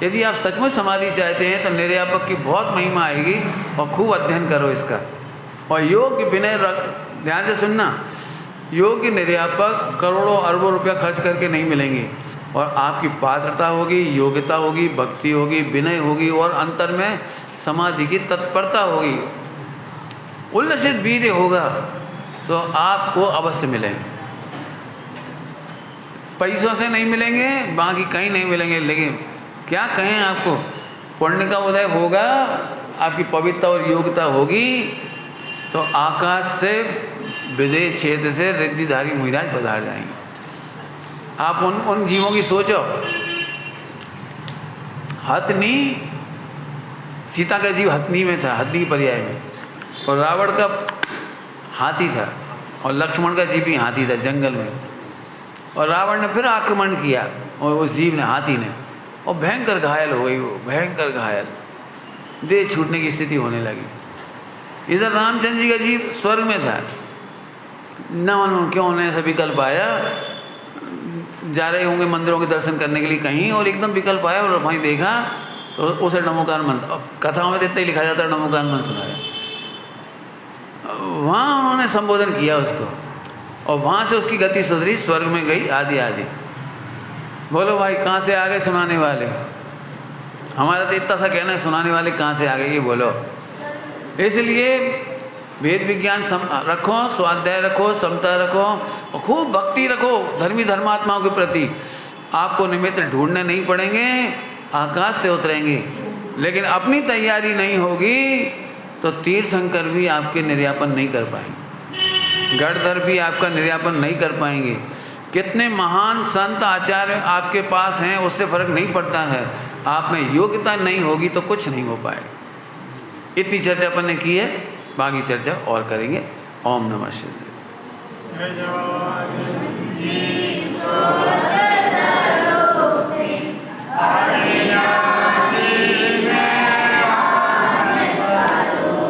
यदि आप सचमुच समाधि चाहते हैं तो निर्यापक की बहुत महिमा आएगी, और खूब अध्ययन करो इसका। और योग्य विनय, ध्यान से सुनना, योग्य निर्यापक करोड़ों अरबों रुपया खर्च करके नहीं मिलेंगे, और आपकी पात्रता होगी, योग्यता होगी, भक्ति होगी, विनय होगी, और अंतर में समाधि की तत्परता होगी, उल्लसित वीर्य होगा, तो आपको अवश्य मिलेंगे। पैसों से नहीं मिलेंगे, बाकी कहीं नहीं मिलेंगे, लेकिन क्या कहें आपको, पुण्य का उदय होगा, आपकी पवित्रता और योग्यता होगी, तो आकाश से, विदेश क्षेत्र से रिद्धिधारी मुहिराज पधार जाएंगे। आप उन जीवों की सोचो। हथनी, सीता का जीव हथनी में था, हथनी पर्याय में, और रावण का हाथी था, और लक्ष्मण का जीव भी हाथी था जंगल में। और रावण ने फिर आक्रमण किया, और उस जीव ने, हाथी ने, और भयंकर घायल हो गई, वो भयंकर घायल, देह छूटने की स्थिति होने लगी। इधर रामचंद्र जी का जीव स्वर्ग में था, न मालूम क्यों उन्हें ऐसा विकल्प आया, जा रहे होंगे मंदिरों के दर्शन करने के लिए कहीं, और एकदम विकल्प आया, और वहीं देखा तो उसे नमोकार मंत्र, कथाओं में तो इतना ही लिखा जाता है, नमोकार मंत्र सुनाया। वहाँ उन्होंने संबोधन किया उसको, और वहाँ से उसकी गति सुधरी, स्वर्ग में गई, आदि आदि। बोलो भाई, कहाँ से आ गए सुनाने वाले? हमारा तो इतना सा कहना है, सुनाने वाले कहाँ से आ गए, ये बोलो। इसलिए वेद विज्ञान रखो, स्वाध्याय रखो, समता रखो, और खूब भक्ति रखो धर्मी धर्मात्माओं के प्रति। आपको निमित्त ढूंढने नहीं पड़ेंगे, आकाश से उतरेंगे। लेकिन अपनी तैयारी नहीं होगी तो तीर्थंकर भी आपके निर्यापन नहीं कर पाएंगे, गढ़धर भी आपका निर्यापन नहीं कर पाएंगे। कितने महान संत आचार्य आपके पास हैं, उससे फर्क नहीं पड़ता है। आप में योग्यता नहीं होगी तो कुछ नहीं हो पाएगा। इतनी चर्चा अपन ने की है, बाकी चर्चा और करेंगे। ओम नमः शिवाय। जय जवान।